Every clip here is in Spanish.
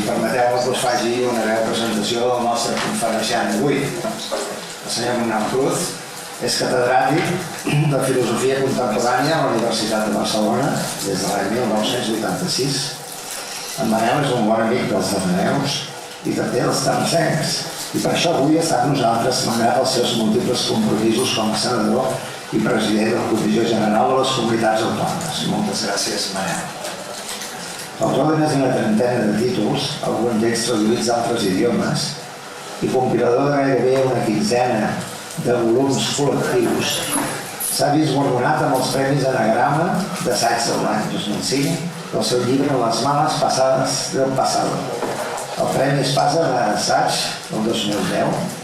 permeteu-me que us faci una breu presentació del nostre conferenciant d'avui. El senyor Manel Cruz és catedràtic de Filosofia Contemporània a la Universitat de Barcelona des de l'any 1986. En Manel és un bon amic dels ateneus i també dels terrassencs, i per això avui està amb nosaltres malgrat els seus múltiples compromisos com a senador i president de la Comissió General de les Comunitats Autònomes. Moltes gràcies, Manel. Autor de més d'una trentena de títols, alguns d'ells traduïts d'altres idiomes, i compilador de gairebé una quinzena de volums col·lectius, s'ha vist guardonat amb els premis Anagrama d'assaig de l'any 2005 del seu llibre Les malas pasadas del pasado, el premi Espasa d'assaig del 2010,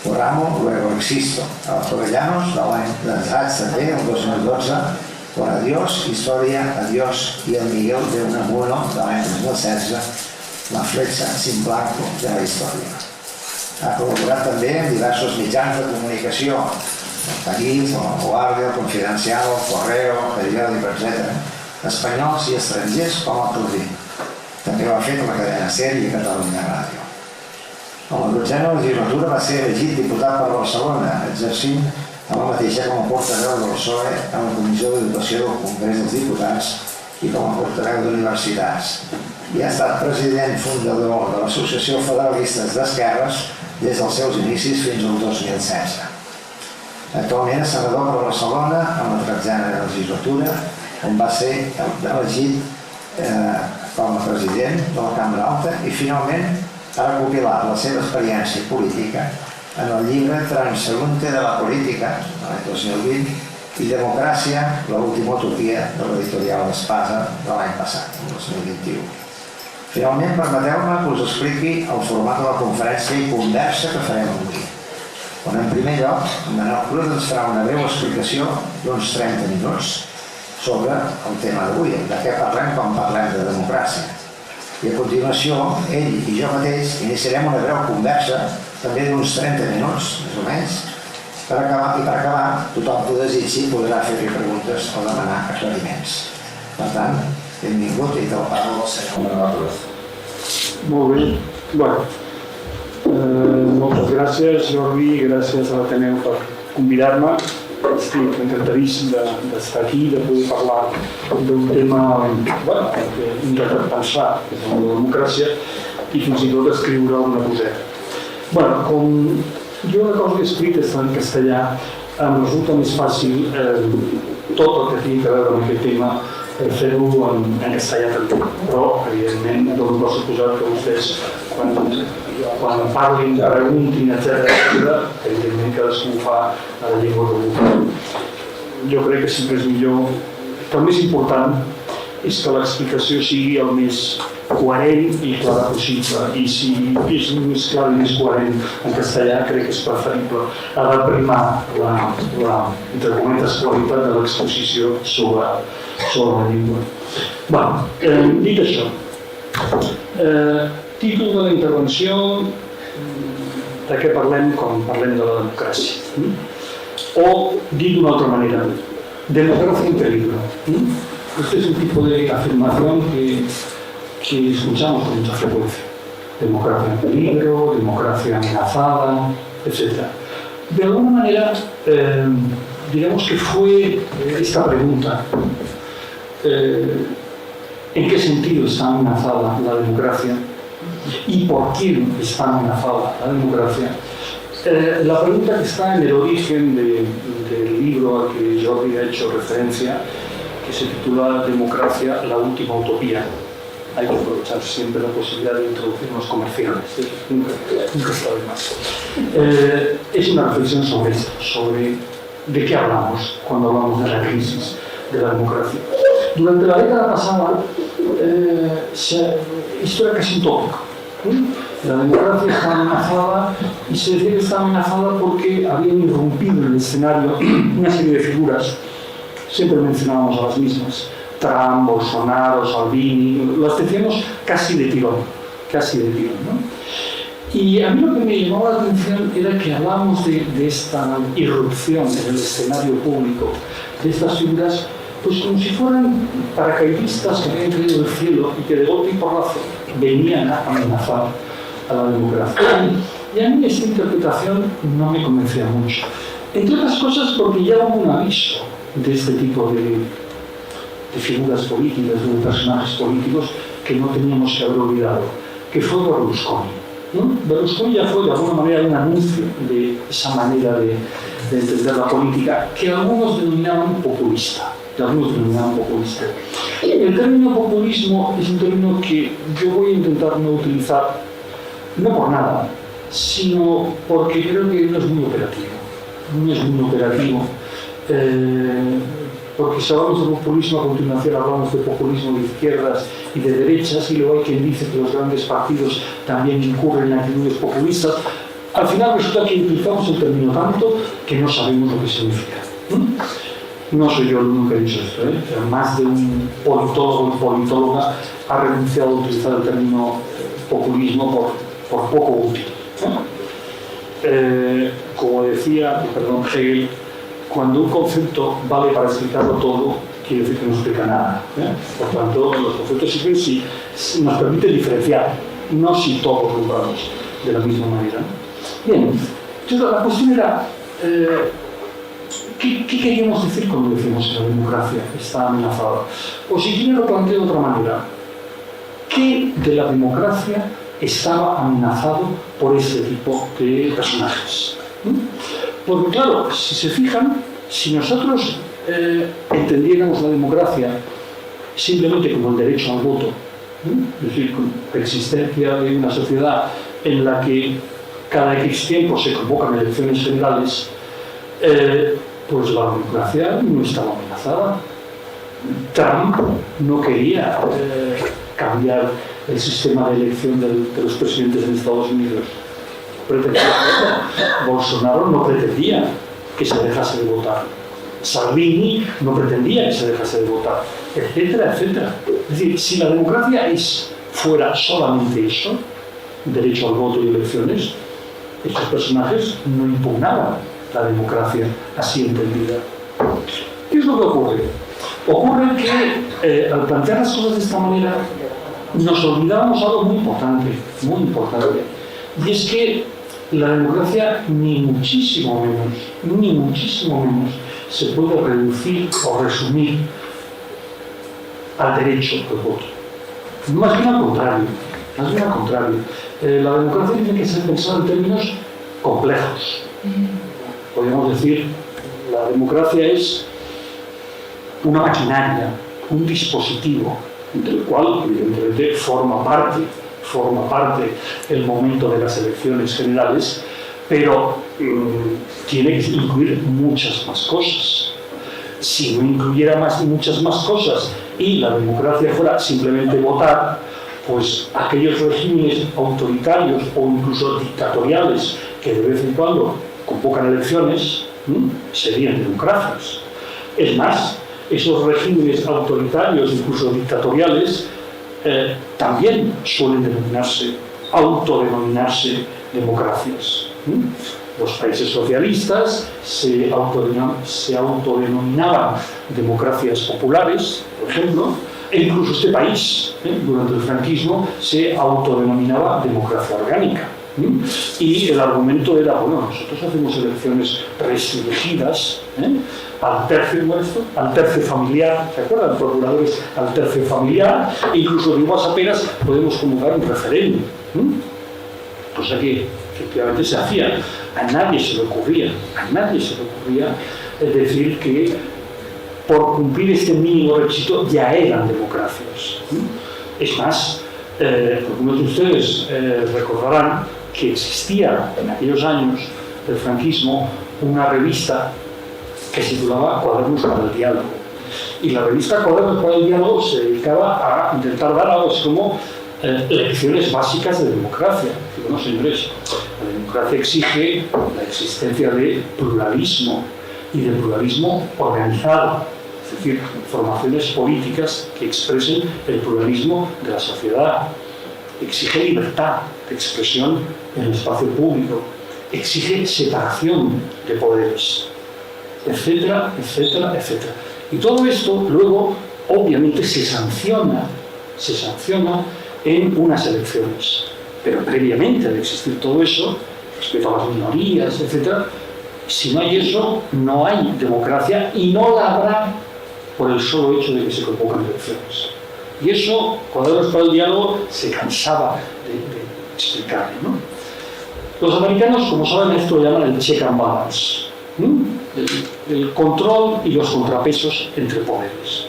O Ramo Luego Existo, el Jovellanos de l'any d'assaig també del 2012, Por Adiós, Historia, Adiós y el Miguel de Unamuno de l'any 2016, La fletxa sin blanco de la història. Ha col·laborat també en diversos mitjans de comunicació, el País, La Vanguardia, el Confidencial, el Correo, el Periódico, etc., espanyols i estrangers com el Clarín. També ho ha fet a la cadena SER i a Catalunya Ràdio. En la 12a legislatura va ser elegit diputat per Barcelona, exercint a la mateixa com a portaveu del PSOE en la Comissió d'Educació del Congrés dels Diputats i com a portaveu d'universitats. I ha estat president fundador de l'Associació Federalistes d'Esquerres des dels seus inicis fins al 2016. Actualment és senador per Barcelona en la 13a legislatura, on va ser elegit com a president de la Cambra Alta i finalment ha recopilat la seva experiència política en el llibre Transeúnte de la Política, de l'any 2020, i Democràcia, l'última utopia de l'editorial Espasa de l'any passat, el 2021. Finalment, permeteu-me que us expliqui el format de la conferència i conversa que farem avui, on en primer lloc, en Manel Cruz ens farà una breu explicació d'uns 30 minuts sobre el tema d'avui, de què parlem quan parlem de democràcia. I a continuació, ell i jo mateix iniciarem una breu conversa, també d'uns 30 minuts, més o menys, i per acabar, tothom que ho desitgi podrà fer-li preguntes o demanar aclariments. Per tant, benvingut i te'l parlo al senyor Manel Cruz. Molt bé. Bueno, moltes gràcies, Jordi, i gràcies a l'Ateneu per convidar-me. Estic encantadíssim d'estar aquí, de poder parlar d'un tema que hem de repensar, que és la democràcia, i fins i tot escriure una coseta. Bueno, com jo una cosa que he escrit està en castellà, em resulta més fàcil tot el que tingui a veure amb aquest tema fer-ho en castellà també. Però, evidentment, dono per suposat que vostès, quan parlin, preguntin, etc., evidentment cadascú ho fa a la llengua que vulgui. Jo crec que sempre és millor, que el més important és que l'explicació sigui el més coherent i clara possible, i si és més clar i més coherent en castellà crec que és preferible. Ha de primar la entre cometes, qualitat de l'exposició sobre la llengua. Dit això, títol de la intervenció, de què parlem quan parlem de la democràcia? O, dit d'una altra manera, democracia en peligro. Este es un tipo de afirmación que escuchamos con mucha frecuencia. Democracia en peligro, democracia amenazada, etc. De alguna manera, digamos que fue esta pregunta, ¿en qué sentido está amenazada la democracia? ¿Y por quién está amenazada la democracia? La pregunta que está en el origen del libro al que Jordi ha hecho referencia, que se titula Democracia, la última utopía. Hay que aprovechar siempre la posibilidad de introducir unos comerciales, nunca está de más. Es una reflexión sobre esto, sobre de qué hablamos cuando hablamos de la crisis de la democracia. Durante la década pasada, esto era casi un tópico. La democracia está amenazada y se decía que está amenazada porque habían irrumpido en el escenario una serie de figuras. Siempre mencionábamos a las mismas, Trump, Bolsonaro, Salvini, las decíamos casi de tirón, ¿no? Y a mí lo que me llamaba la atención era que hablábamos de esta irrupción en el escenario público, de estas figuras pues como si fueran paracaidistas que habían caído del cielo y que de golpe y porrazo venían a amenazar a la democracia. Y a mí esta interpretación no me convencía mucho. Entre otras cosas porque ya hubo un aviso de este tipo de figuras políticas, de personajes políticos que no teníamos que haber olvidado, que fue Berlusconi, ¿no? Berlusconi ya fue de alguna manera un anuncio de esa manera de entender la política que algunos denominaban populista. El término populismo es un término que yo voy a intentar no utilizar, no por nada, sino porque creo que no es muy operativo. No es muy operativo. Porque si hablamos de populismo, a continuación hablamos de populismo de izquierdas y de derechas, y luego hay quien dice que los grandes partidos también incurren en actitudes populistas. Al final resulta que utilizamos el término tanto que no sabemos lo que significa. No soy yo el único que he dicho esto, Más de un politólogo y politóloga ha renunciado a utilizar el término populismo por poco útil. Como decía, Hegel, cuando un concepto vale para explicarlo todo, quiere decir que no explica nada. Por tanto, los conceptos sirven si nos permiten diferenciar, no si todos lo compramos de la misma manera. Bien, entonces la cuestión era, ¿qué queríamos decir cuando decimos que la democracia está amenazada? O si quiero lo planteo de otra manera, ¿qué de la democracia estaba amenazado por este tipo de personajes? Porque claro, si se fijan, si nosotros entendiéramos la democracia simplemente como el derecho al voto, es decir, con la existencia de una sociedad en la que cada X tiempo se convocan elecciones generales, pues la democracia no estaba amenazada. Trump no quería cambiar el sistema de elección de los presidentes en Estados Unidos. Bolsonaro no pretendía que se dejase de votar. Salvini no pretendía que se dejase de votar, etcétera, etcétera. Es decir, si la democracia fuera solamente eso, derecho al voto y elecciones, estos personajes no impugnaban la democracia así entendida. ¿Qué es lo que ocurre? Ocurre que al plantear las cosas de esta manera nos olvidábamos algo muy importante, y es que la democracia ni muchísimo menos se puede reducir o resumir al derecho al voto. Más bien al contrario. La democracia tiene que ser pensada en términos complejos. Podríamos decir, la democracia es una maquinaria, un dispositivo, del cual evidentemente forma parte el momento de las elecciones generales, pero tiene que incluir muchas más cosas. Si no incluyera muchas más cosas y la democracia fuera simplemente votar, pues aquellos regímenes autoritarios o incluso dictatoriales que de vez en cuando convocan elecciones serían democracias. Es más, esos regímenes autoritarios, incluso dictatoriales, también suelen autodenominarse democracias. Los países socialistas se autodenominaban democracias populares, por ejemplo, e incluso este país, durante el franquismo, se autodenominaba democracia orgánica. Y el argumento era, bueno, nosotros hacemos elecciones restringidas al tercio familiar, ¿se acuerdan? Procuradores al tercio familiar, e incluso de iguas apenas podemos convocar un referéndum. Cosa que efectivamente se hacía. A nadie se le ocurría decir que por cumplir este mínimo requisito ya eran democracias. Es más, algunos de ustedes recordarán que existía en aquellos años del franquismo una revista que se titulaba Cuadernos para el Diálogo. Y la revista Cuadernos para el Diálogo se dedicaba a intentar dar algo así como lecciones básicas de democracia. Digo, no, señores, la democracia exige la existencia de pluralismo y de pluralismo organizado, es decir, formaciones políticas que expresen el pluralismo de la sociedad. Exige libertad de expresión en el espacio público, exige separación de poderes, etcétera, etcétera, etcétera. Y todo esto luego, obviamente, se sanciona en unas elecciones. Pero previamente al existir todo eso, respecto a las minorías, etc., si no hay eso, no hay democracia y no la habrá por el solo hecho de que se convocan elecciones. Y eso, Cuadros para el Diálogo se cansaba de explicarlo, ¿no? Los americanos, como saben, esto lo llaman el check and balance, el control y los contrapesos entre poderes.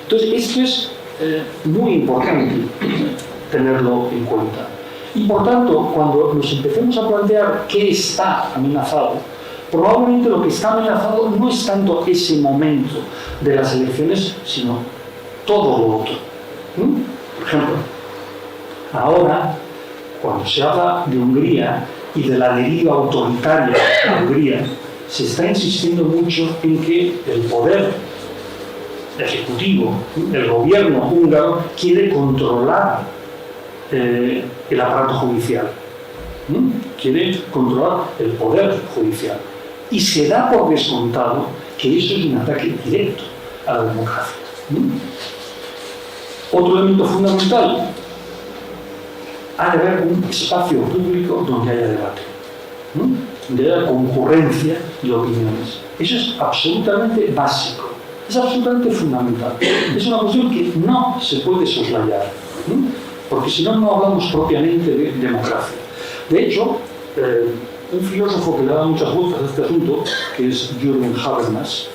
Entonces, esto es muy importante tenerlo en cuenta. Y por tanto, cuando nos empecemos a plantear qué está amenazado, probablemente lo que está amenazado no es tanto ese momento de las elecciones, sino todo lo otro. Por ejemplo, ahora, cuando se habla de Hungría y de la deriva autoritaria de Hungría, se está insistiendo mucho en que el poder ejecutivo, el gobierno húngaro, quiere controlar el aparato judicial, quiere controlar el poder judicial. Y se da por descontado que eso es un ataque directo a la democracia. Otro elemento fundamental: ha de haber un espacio público donde haya debate, donde haya concurrencia de opiniones. Eso es absolutamente básico, es absolutamente fundamental. Es una cuestión que no se puede soslayar, porque si no, no hablamos propiamente de democracia. De hecho, un filósofo que le da muchas vueltas a este asunto, que es Jürgen Habermas,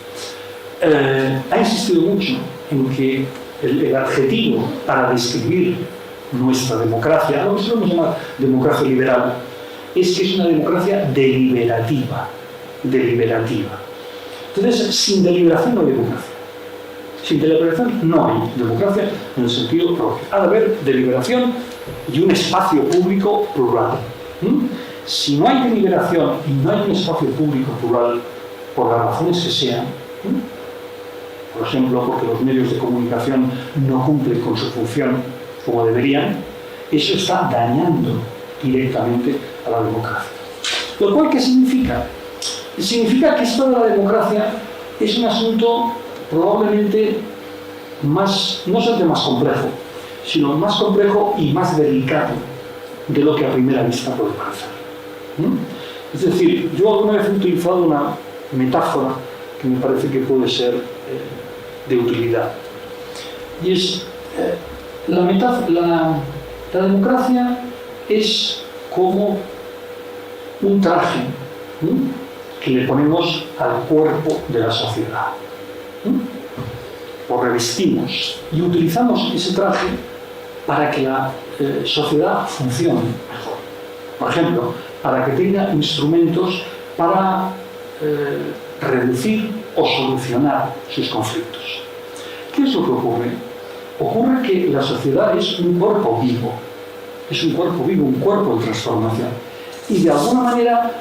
ha insistido mucho en que el adjetivo para describir nuestra democracia, lo que solemos llamar democracia liberal, es que es una democracia deliberativa. Entonces, sin deliberación no hay democracia. Sin deliberación no hay democracia en el sentido propio. Ha de haber deliberación y un espacio público plural. Si no hay deliberación y no hay un espacio público plural, por las razones que sean, por ejemplo, porque los medios de comunicación no cumplen con su función como deberían, eso está dañando directamente a la democracia. Lo cual, ¿qué significa? Significa que esto de la democracia es un asunto probablemente más, no solamente más complejo, sino más complejo y más delicado de lo que a primera vista puede parecer. Es decir, yo alguna vez he utilizado una metáfora que me parece que puede ser de utilidad. Y es, la democracia es como un traje que le ponemos al cuerpo de la sociedad. Lo revestimos y utilizamos ese traje para que la sociedad funcione mejor. Por ejemplo, para que tenga instrumentos para reducir o solucionar sus conflictos. ¿Qué es lo que ocurre? Ocurre que la sociedad es un cuerpo vivo, un cuerpo en transformación. Y de alguna manera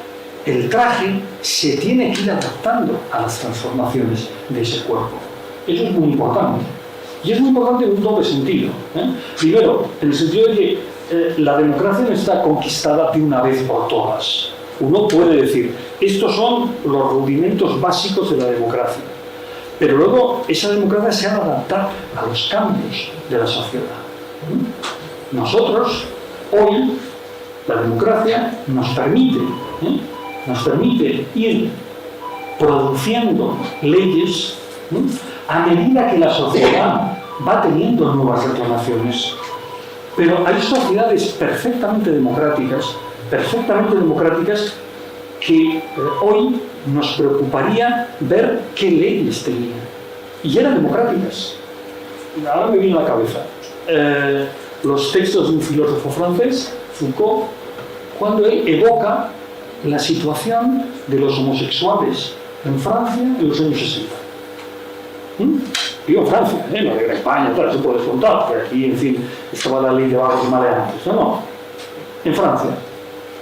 el traje se tiene que ir adaptando a las transformaciones de ese cuerpo. Eso es muy importante. Y es muy importante en un doble sentido. Primero, en el sentido de que la democracia no está conquistada de una vez por todas. Uno puede decir, estos son los rudimentos básicos de la democracia. Pero luego esa democracia se ha de adaptar a los cambios de la sociedad. Nosotros, hoy, la democracia nos permite ir produciendo leyes a medida que la sociedad va teniendo nuevas reclamaciones. Pero hay sociedades perfectamente democráticas que hoy nos preocuparía ver qué leyes tenían. Y eran democráticas. Ahora me viene a la cabeza los textos de un filósofo francés, Foucault, cuando él evoca la situación de los homosexuales en Francia en los años 60. Digo Francia, no de España, claro, se puede contar, porque aquí, en fin, estaba la ley de vagos y maleantes. No, en Francia.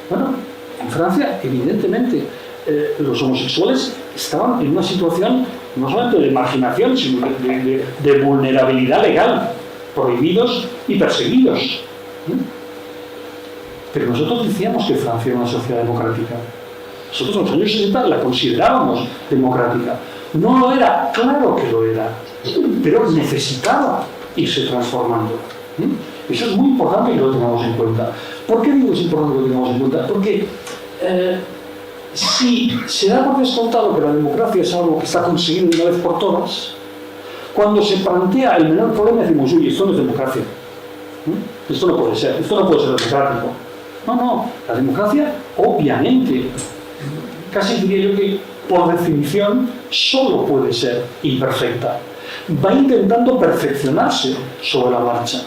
Bueno, en Francia, evidentemente, los homosexuales estaban en una situación no solamente de marginación, sino de vulnerabilidad legal, prohibidos y perseguidos. Pero nosotros decíamos que Francia era una sociedad democrática. Nosotros en los años 60 la considerábamos democrática. No lo era, claro que lo era, pero necesitaba irse transformando. Eso es muy importante que lo tengamos en cuenta. ¿Por qué digo que es importante que lo tengamos en cuenta? Porque si se da por descontado que la democracia es algo que está conseguido de una vez por todas, cuando se plantea el menor problema decimos, uy, esto no es democracia. Esto no puede ser democrático. No, la democracia, obviamente, casi diría yo que por definición, solo puede ser imperfecta. Va intentando perfeccionarse sobre la marcha.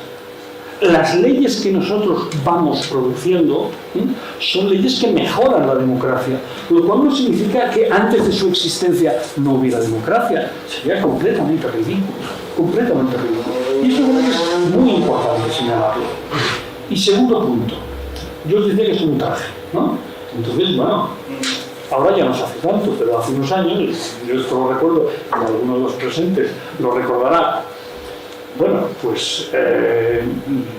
Las leyes que nosotros vamos produciendo son leyes que mejoran la democracia, lo cual no significa que antes de su existencia no hubiera democracia. Sería completamente ridículo. Y eso es muy importante señalarlo. Y segundo punto, yo os decía que es un traje, ¿no? Entonces, bueno, ahora ya no se hace tanto, pero hace unos años, yo esto lo recuerdo, y alguno de los presentes lo recordará. Bueno, pues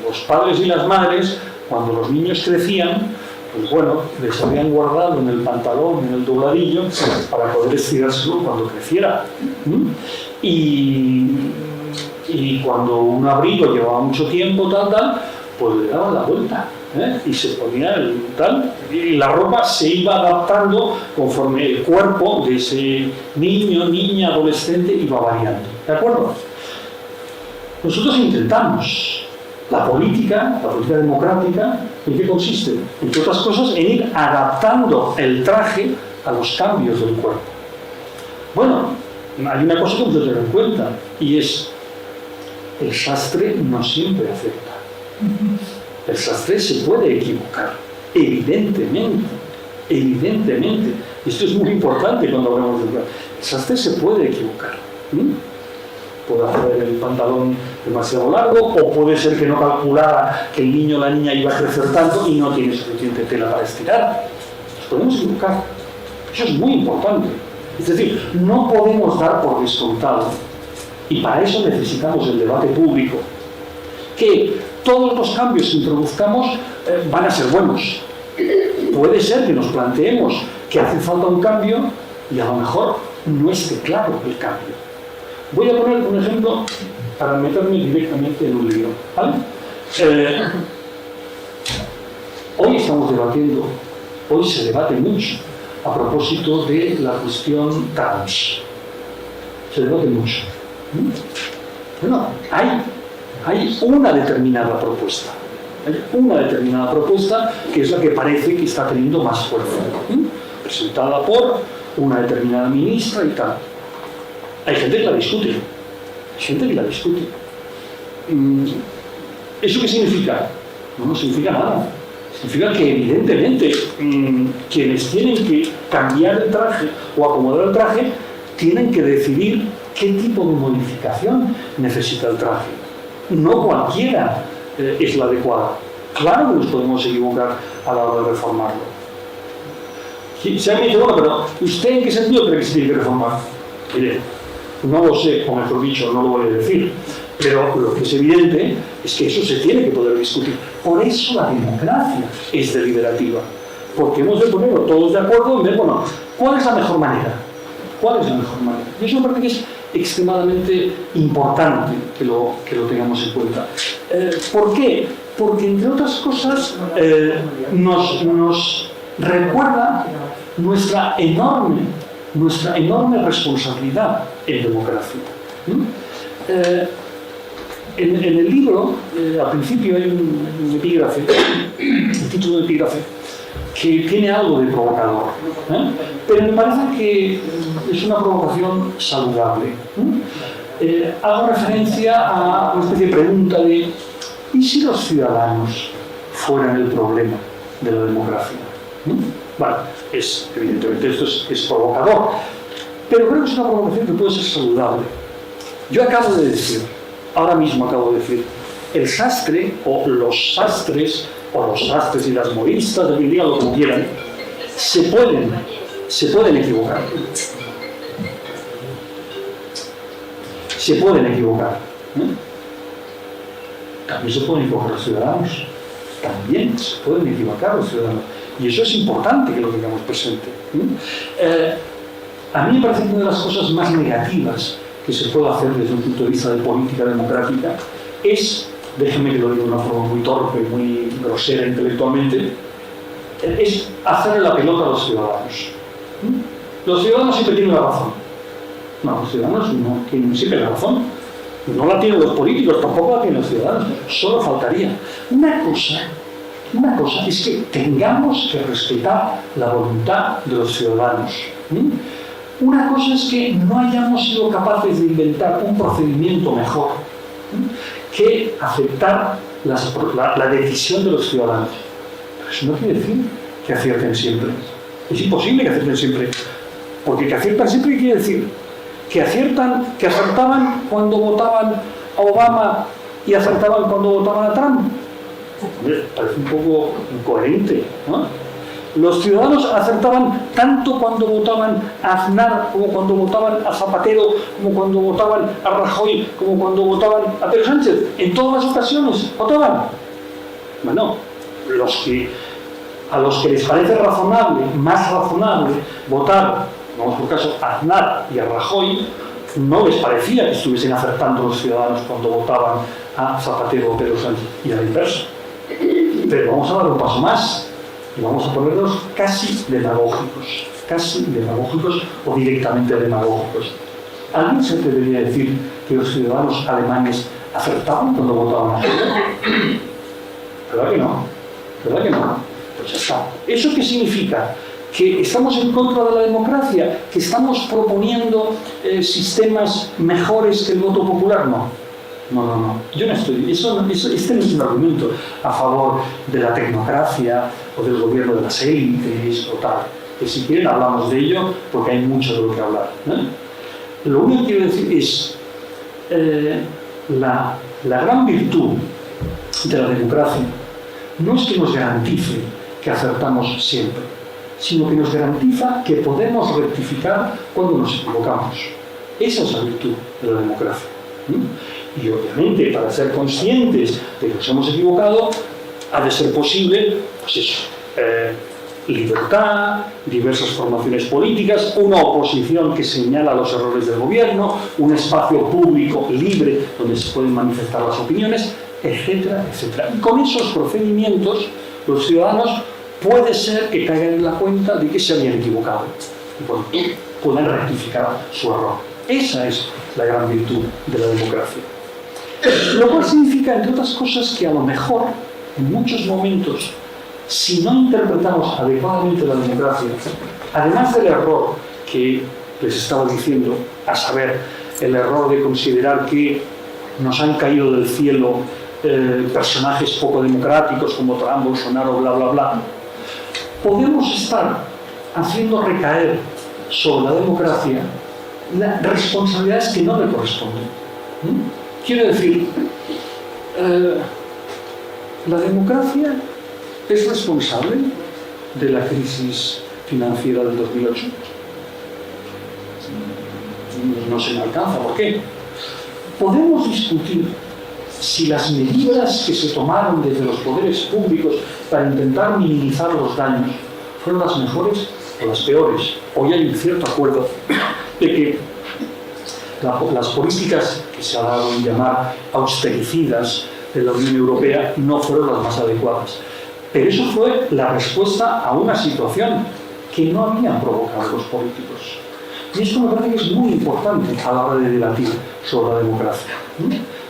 los padres y las madres, cuando los niños crecían, pues bueno, les habían guardado en el pantalón, en el dobladillo, para poder estirárselo cuando creciera. Y cuando un abrigo llevaba mucho tiempo, pues le daban la vuelta. Y se ponía y la ropa se iba adaptando conforme el cuerpo de ese niño, niña, adolescente iba variando. ¿De acuerdo? Nosotros intentamos. La política democrática, ¿en qué consiste? Entre otras cosas, en ir adaptando el traje a los cambios del cuerpo. Bueno, hay una cosa que hemos de tener en cuenta, y es el sastre no siempre acepta. El sastre se puede equivocar, evidentemente. Esto es muy importante cuando hablamos de el sastre se puede equivocar. Puede hacer el pantalón demasiado largo, o puede ser que no calculara que el niño o la niña iba a crecer tanto y no tiene suficiente tela para estirar. Nos podemos equivocar. Eso es muy importante. Es decir, no podemos dar por descontado, y para eso necesitamos el debate público, que todos los cambios que introduzcamos van a ser buenos. Puede ser que nos planteemos que hace falta un cambio y a lo mejor no esté claro el cambio. Voy a poner un ejemplo para meterme directamente en un libro, ¿vale? Hoy estamos debatiendo, hoy se debate mucho a propósito de la cuestión trans. Se debate mucho. Bueno, hay una determinada propuesta. Hay una determinada propuesta que es la que parece que está teniendo más fuerza. Presentada por una determinada ministra y tal. Hay gente que la discute. ¿Eso qué significa? No significa nada. Significa que evidentemente quienes tienen que cambiar el traje o acomodar el traje tienen que decidir qué tipo de modificación necesita el traje. No cualquiera es la adecuada. Claro que nos podemos equivocar a la hora de reformarlo. Si alguien dice, bueno, pero ¿usted en qué sentido cree que se tiene que reformar? Mire, no lo sé, o mejor dicho, no lo voy a decir, pero lo que es evidente es que eso se tiene que poder discutir. Por eso la democracia es deliberativa, porque hemos de ponernos todos de acuerdo en ver, bueno, ¿cuál es la mejor manera? Y eso me parece que es extremadamente importante que lo tengamos en cuenta. ¿Por qué? Porque, entre otras cosas, nos recuerda nuestra enorme responsabilidad en democracia. En el libro, al principio hay un epígrafe, un título de epígrafe, que tiene algo de provocador, pero me parece que es una provocación saludable. Hago referencia a una especie de pregunta de ¿y si los ciudadanos fueran el problema de la democracia? Bueno, evidentemente esto es provocador, pero creo que es una provocación que puede ser saludable. Yo ahora mismo acabo de decir, el sastre o los sastres y las modistas, digan lo que quieran, se pueden equivocar. También se pueden equivocar los ciudadanos. también se pueden equivocar los ciudadanos. Y eso es importante que lo tengamos presente. A mí me parece que una de las cosas más negativas que se puede hacer desde un punto de vista de política democrática es, déjenme que lo diga de una forma muy torpe, muy grosera intelectualmente, es hacerle la pelota a los ciudadanos. Los ciudadanos siempre tienen la razón. No, los ciudadanos no tienen siempre la razón. No la tienen los políticos, tampoco la tienen los ciudadanos. Solo faltaría. Una cosa es que tengamos que respetar la voluntad de los ciudadanos. Una cosa es que no hayamos sido capaces de inventar un procedimiento mejor que aceptar la decisión de los ciudadanos. Pero eso no quiere decir que acierten siempre. Es imposible que acierten siempre. Porque que aciertan siempre quiere decir que acertaban cuando votaban a Obama y acertaban cuando votaban a Trump. Parece un poco incoherente, ¿no? Los ciudadanos acertaban tanto cuando votaban a Aznar, como cuando votaban a Zapatero, como cuando votaban a Rajoy, como cuando votaban a Pedro Sánchez. En todas las ocasiones votaban. Bueno, a los que les parece razonable, más razonable, votar, vamos por caso, a Aznar y a Rajoy, no les parecía que estuviesen acertando los ciudadanos cuando votaban a Zapatero o Pedro Sánchez, y a la inversa. Pero vamos a dar un paso más. Y vamos a ponerlos casi demagógicos o directamente demagógicos. ¿Alguien se debería decir que los ciudadanos alemanes acertaban cuando votaban a Hitler? ¿Verdad que no? ¿Verdad que no? Pues ya está. ¿Eso qué significa? ¿Que estamos en contra de la democracia? ¿Que estamos proponiendo sistemas mejores que el voto popular? No. No. Yo no estoy. Este no es un argumento a favor de la tecnocracia o del gobierno de las élites o tal. Que si quieren hablamos de ello porque hay mucho de lo que hablar, ¿no? Lo único que quiero decir es la gran virtud de la democracia no es que nos garantice que acertamos siempre, sino que nos garantiza que podemos rectificar cuando nos equivocamos. Esa es la virtud de la democracia. Y obviamente, para ser conscientes de que nos hemos equivocado, ha de ser posible, pues eso, libertad, diversas formaciones políticas, una oposición que señala los errores del gobierno, un espacio público libre donde se pueden manifestar las opiniones, etcétera, etcétera. Y con esos procedimientos, los ciudadanos puede ser que caigan en la cuenta de que se habían equivocado y bueno, puedan rectificar su error. Esa es la gran virtud de la democracia. Lo cual significa, entre otras cosas, que a lo mejor, en muchos momentos, si no interpretamos adecuadamente la democracia, además del error que les estaba diciendo, a saber, el error de considerar que nos han caído del cielo personajes poco democráticos como Trump, Bolsonaro, bla, bla, bla, podemos estar haciendo recaer sobre la democracia las responsabilidades que no le corresponden. Quiero decir, la democracia es responsable de la crisis financiera del 2008. No se me alcanza. ¿Por qué? Podemos discutir si las medidas que se tomaron desde los poderes públicos para intentar minimizar los daños fueron las mejores o las peores. Hoy hay un cierto acuerdo de que las políticas que se ha dado en llamar austericidas de la Unión Europea no fueron las más adecuadas. Pero eso fue la respuesta a una situación que no habían provocado los políticos. Y esto me parece que es muy importante a la hora de debatir sobre la democracia.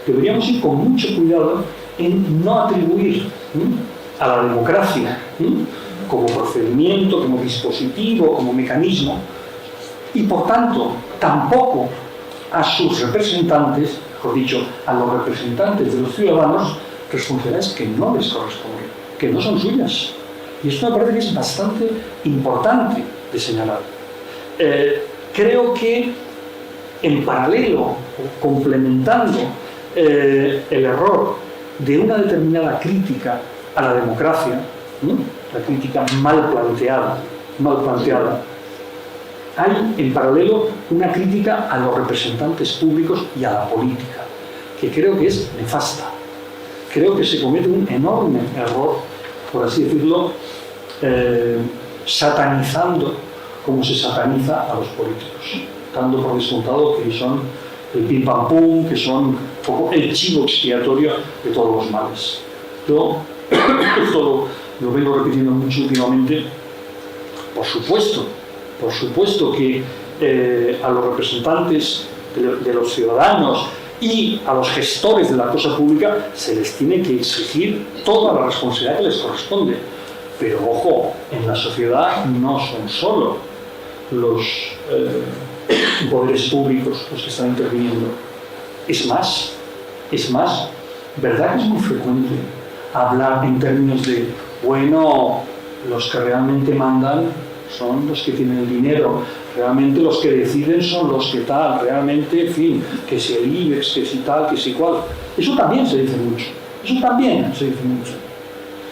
Deberíamos ir con mucho cuidado en no atribuir a la democracia como procedimiento, como dispositivo, como mecanismo, y por tanto tampoco a sus representantes, mejor dicho, a los representantes de los ciudadanos, responsabilidades que no les corresponden, que no son suyas. Y esto me parece que es bastante importante de señalar. Creo que en paralelo, complementando el error de una determinada crítica a la democracia, la crítica mal planteada, hay en paralelo una crítica a los representantes públicos y a la política, que creo que es nefasta. creo que se comete un enorme error, por así decirlo, satanizando como se sataniza a los políticos, dando por descontado que son el pim pam pum, que son un poco el chivo expiatorio de todos los males. Yo esto lo vengo repitiendo mucho últimamente. Por supuesto que a los representantes de los ciudadanos y a los gestores de la cosa pública se les tiene que exigir toda la responsabilidad que les corresponde. Pero ojo, en la sociedad no son solo los poderes públicos los que están interviniendo. Es más, ¿verdad que es muy frecuente hablar en términos de, bueno, los que realmente mandan son los que tienen el dinero, realmente los que deciden son los que tal, realmente, en fin, que si el IBEX, que si tal, que si cual? Eso también se dice mucho.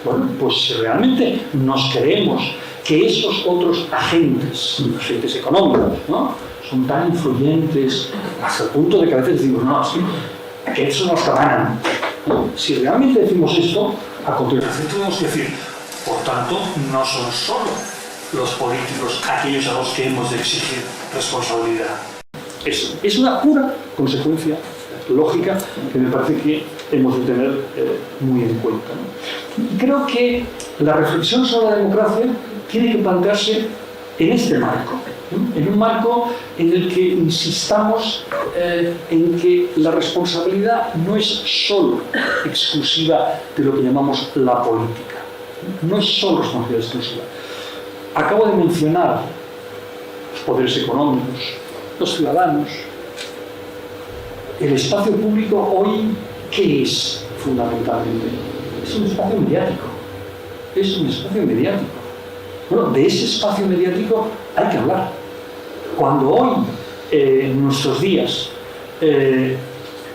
Bueno, pues si realmente nos creemos que esos otros agentes económicos, ¿no?, son tan influyentes hasta el punto de que a veces digo, no, sí, que eso nos ganan, ¿no? Si realmente decimos esto, a continuación tenemos que decir, por tanto, no son solo los políticos aquellos a los que hemos de exigir responsabilidad. Es una pura consecuencia lógica que me parece que hemos de tener muy en cuenta, ¿no? Creo que la reflexión sobre la democracia tiene que plantearse en este marco, ¿no? En un marco en el que insistamos en que la responsabilidad no es solo exclusiva de lo que llamamos la política, no es solo responsabilidad exclusiva. Acabo de mencionar los poderes económicos, los ciudadanos. El espacio público hoy, ¿qué es fundamentalmente? Es un espacio mediático. Bueno, de ese espacio mediático hay que hablar. Cuando hoy, en nuestros días,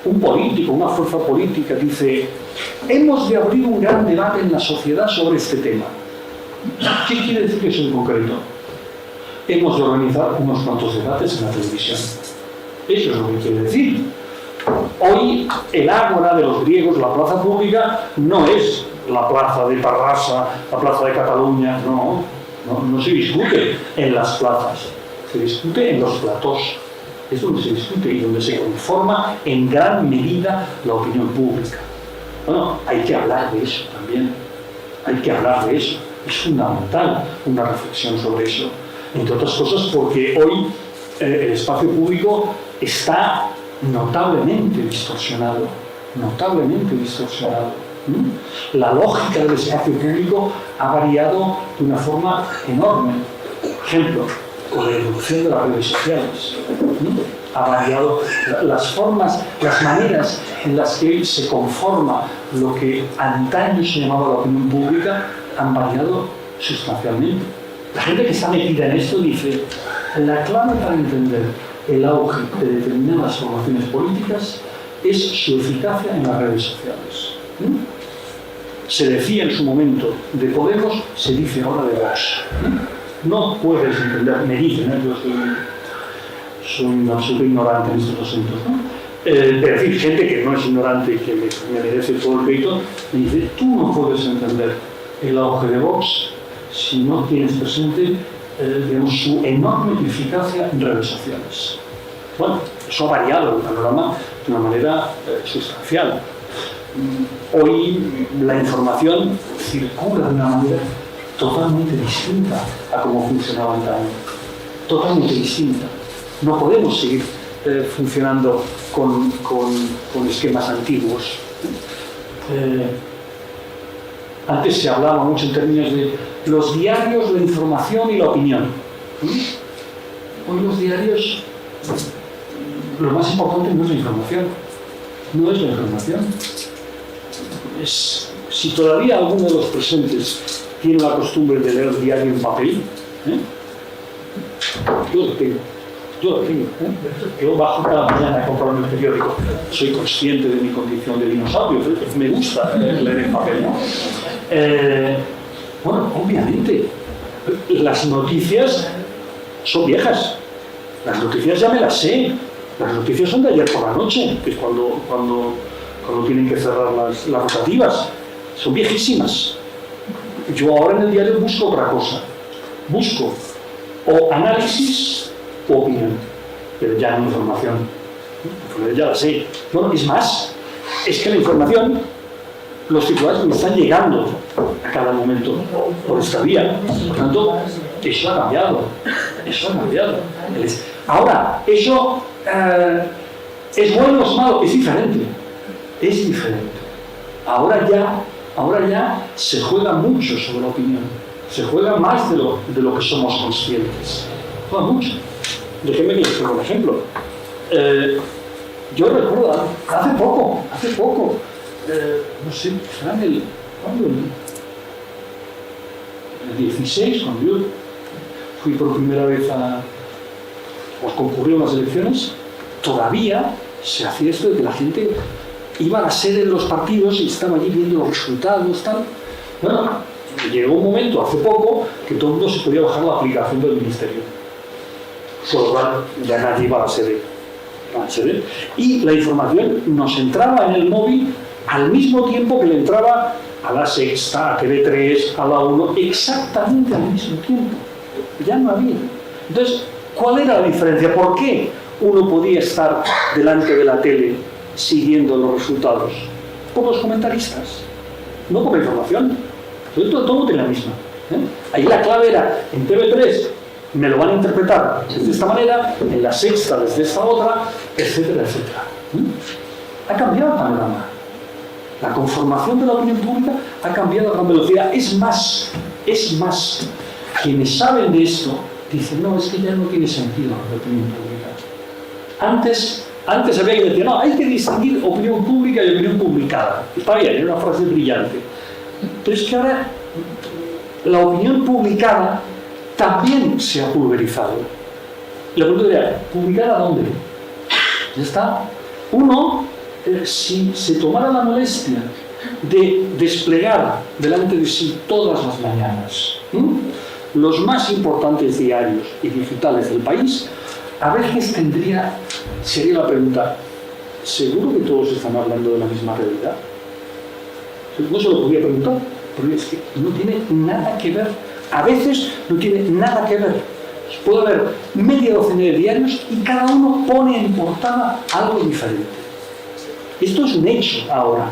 un político, una fuerza política dice, hemos de abrir un gran debate en la sociedad sobre este tema. ¿Qué quiere decir eso en concreto? Hemos de organizar unos cuantos debates en la televisión. Eso es lo que quiere decir. Hoy el ágora de los griegos, la plaza pública, no es la plaza de Tarrasa, la plaza de Cataluña, no se discute en las plazas, se discute en los platós. Es donde se discute y donde se conforma en gran medida la opinión pública. Bueno, hay que hablar de eso también, es fundamental una reflexión sobre eso, entre otras cosas porque hoy el espacio público está notablemente distorsionado. La lógica del espacio público ha variado de una forma enorme. Por ejemplo, con la evolución de las redes sociales, ha variado las formas, las maneras en las que hoy se conforma lo que antaño se llamaba la opinión pública, han variado sustancialmente. La gente que está metida en esto dice, la clave para entender el auge de determinadas formaciones políticas es su eficacia en las redes sociales. Se decía en su momento de Podemos, se dice ahora de Vox. No puedes entender, me dicen, yo soy un absoluto ignorante en estos asuntos, es decir, gente que no es ignorante y que me merece todo el crédito, me dice, tú no puedes entender el auge de Vox si no tienes presente digamos, su enorme eficacia en redes sociales. Bueno, eso ha variado el panorama de una manera sustancial. Hoy la información circula de una manera totalmente distinta a cómo funcionaba antaño. Totalmente distinta. No podemos seguir funcionando con esquemas antiguos. Antes se hablaba mucho en términos de los diarios, la información y la opinión. Hoy los diarios, lo más importante no es la información. Si todavía alguno de los presentes tiene la costumbre de leer el diario en papel, yo lo tengo. Yo bajo cada mañana a comprarme el periódico. Soy consciente de mi condición de dinosaurio, me gusta leer en papel, ¿no? Bueno, obviamente, las noticias son viejas. Las noticias ya me las sé. Las noticias son de ayer por la noche, que es cuando cuando tienen que cerrar las rotativas, son viejísimas. Yo ahora en el diario busco otra cosa, busco o análisis o opinión, pero ya no información, ya la sé. No, es más, es que la información, los titulares me están llegando a cada momento por esta vía. Por tanto, eso ha cambiado. Ahora, eso es bueno o es malo, es diferente. Ahora ya se juega mucho sobre la opinión. Se juega más de lo que somos conscientes. Juega mucho. Déjenme que les ponga un ejemplo. Yo recuerdo, hace poco, no sé, será en el 16, cuando yo fui por primera vez concurrir a unas elecciones, todavía se hacía esto de que la gente iba a la sede de los partidos y estaba allí viendo los resultados, tal. Bueno, llegó un momento, hace poco, que todo el mundo se podía bajar la aplicación del ministerio. Por lo cual, ya nadie iba a la sede. Y la información nos entraba en el móvil al mismo tiempo que le entraba a La Sexta, a TV3, a La 1, exactamente al mismo tiempo. Ya no había. Entonces, ¿cuál era la diferencia? ¿Por qué uno podía estar delante de la tele siguiendo los resultados? Por los comentaristas, no por la información. Todo tiene la misma. Ahí la clave era, en TV3 me lo van a interpretar de esta manera, en La Sexta desde esta otra, etcétera, etcétera. Ha cambiado el panorama. La conformación de la opinión pública ha cambiado a gran velocidad. Es más, quienes saben de esto dicen, no, es que ya no tiene sentido la opinión pública. Antes había que decir, no, hay que distinguir opinión pública y opinión publicada. Está bien, era una frase brillante. Pero es que ahora la opinión publicada también se ha pulverizado. Y la pregunta era, ¿publicada dónde? Ya está. Uno, si se tomara la molestia de desplegar delante de sí todas las mañanas los más importantes diarios y digitales del país, a veces sería la pregunta, ¿seguro que todos están hablando de la misma realidad? No se lo podía preguntar, porque es que no tiene nada que ver. A veces no tiene nada que ver. Puede haber media docena de diarios y cada uno pone en portada algo diferente. Esto es un hecho ahora.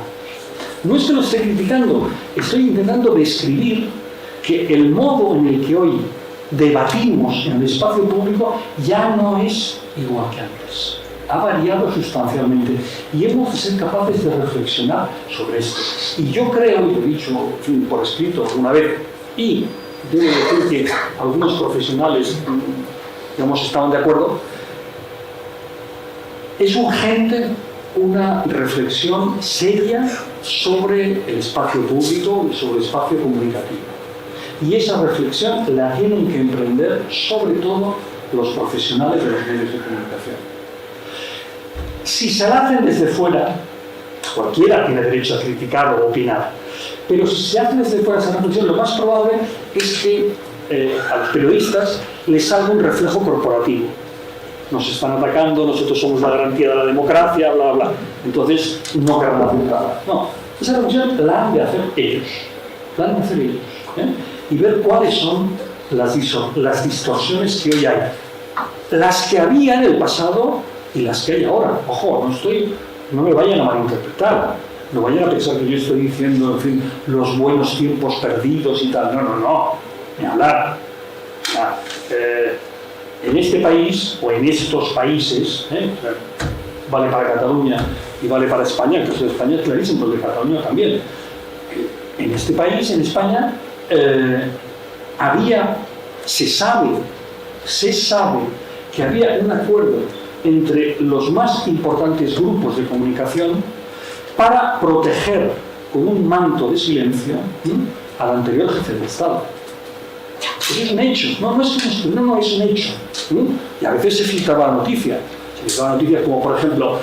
No es que lo esté criticando, estoy intentando describir que el modo en el que hoy debatimos en el espacio público ya no es igual que antes. Ha variado sustancialmente y hemos de ser capaces de reflexionar sobre esto. Y yo creo, y lo he dicho por escrito alguna vez, y debo decir que algunos profesionales estaban de acuerdo, es urgente una reflexión seria sobre el espacio público y sobre el espacio comunicativo. Y esa reflexión la tienen que emprender sobre todo los profesionales de los medios de comunicación. Si se la hacen desde fuera, cualquiera tiene derecho a criticar o opinar, pero si se hace desde fuera esa reflexión, lo más probable es que a los periodistas les salga un reflejo corporativo. Nos están atacando, nosotros somos la garantía de la democracia, bla, bla, bla. Entonces, no queremos hacer nada. No, esa reflexión la han de hacer ellos. Y ver cuáles son las distorsiones que hoy hay. Las que había en el pasado y las que hay ahora. Ojo, no me vayan a malinterpretar. No vayan a pensar que yo estoy diciendo, en fin, los buenos tiempos perdidos y tal. No. Ni hablar. En este país, o en estos países, vale para Cataluña y vale para España, que de España es clarísimo, pero de Cataluña también. En este país, en España, se sabe que había un acuerdo entre los más importantes grupos de comunicación para proteger con un manto de silencio al anterior jefe de Estado. Eso es un hecho, no es un hecho. Y a veces se filtraba la noticia. Se filtraba noticias como, por ejemplo,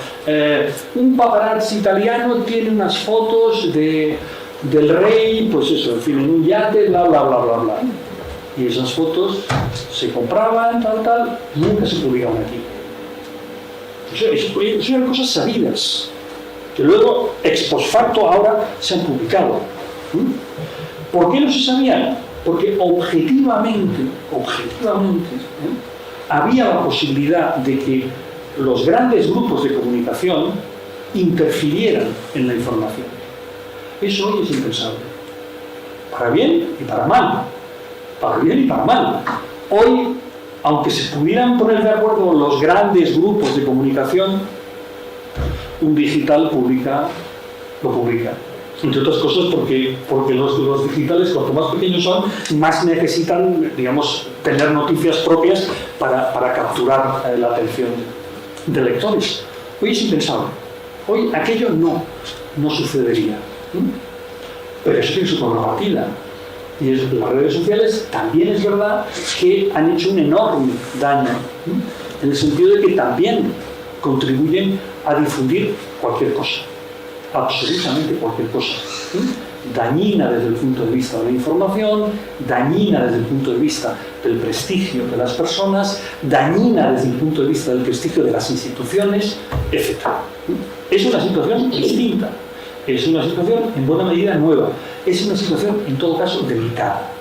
un paparazzi italiano tiene unas fotos del rey, pues eso, en fin, en un yate, bla, bla, bla, bla, bla. Y esas fotos se compraban, tal, nunca se publicaban aquí. Eso eran cosas sabidas. que luego, ex post facto, ahora se han publicado. ¿Por qué no se sabían? Porque objetivamente, había la posibilidad de que los grandes grupos de comunicación interfirieran en la información. Eso hoy es impensable. Para bien y para mal. Para bien y para mal. Hoy, aunque se pudieran poner de acuerdo los grandes grupos de comunicación, un digital lo publica. Entre otras cosas porque los digitales, cuanto más pequeños son, más necesitan, digamos, tener noticias propias para capturar la atención de lectores. Hoy es impensable. Hoy aquello no sucedería. Pero eso tiene su contrapartida. Y las redes sociales también es verdad que han hecho un enorme daño, en el sentido de que también contribuyen a difundir cualquier cosa. Absolutamente cualquier cosa. Dañina desde el punto de vista de la información, dañina desde el punto de vista del prestigio de las personas, dañina desde el punto de vista del prestigio de las instituciones, etc. Es una situación distinta, es una situación en buena medida nueva, es una situación en todo caso delicada.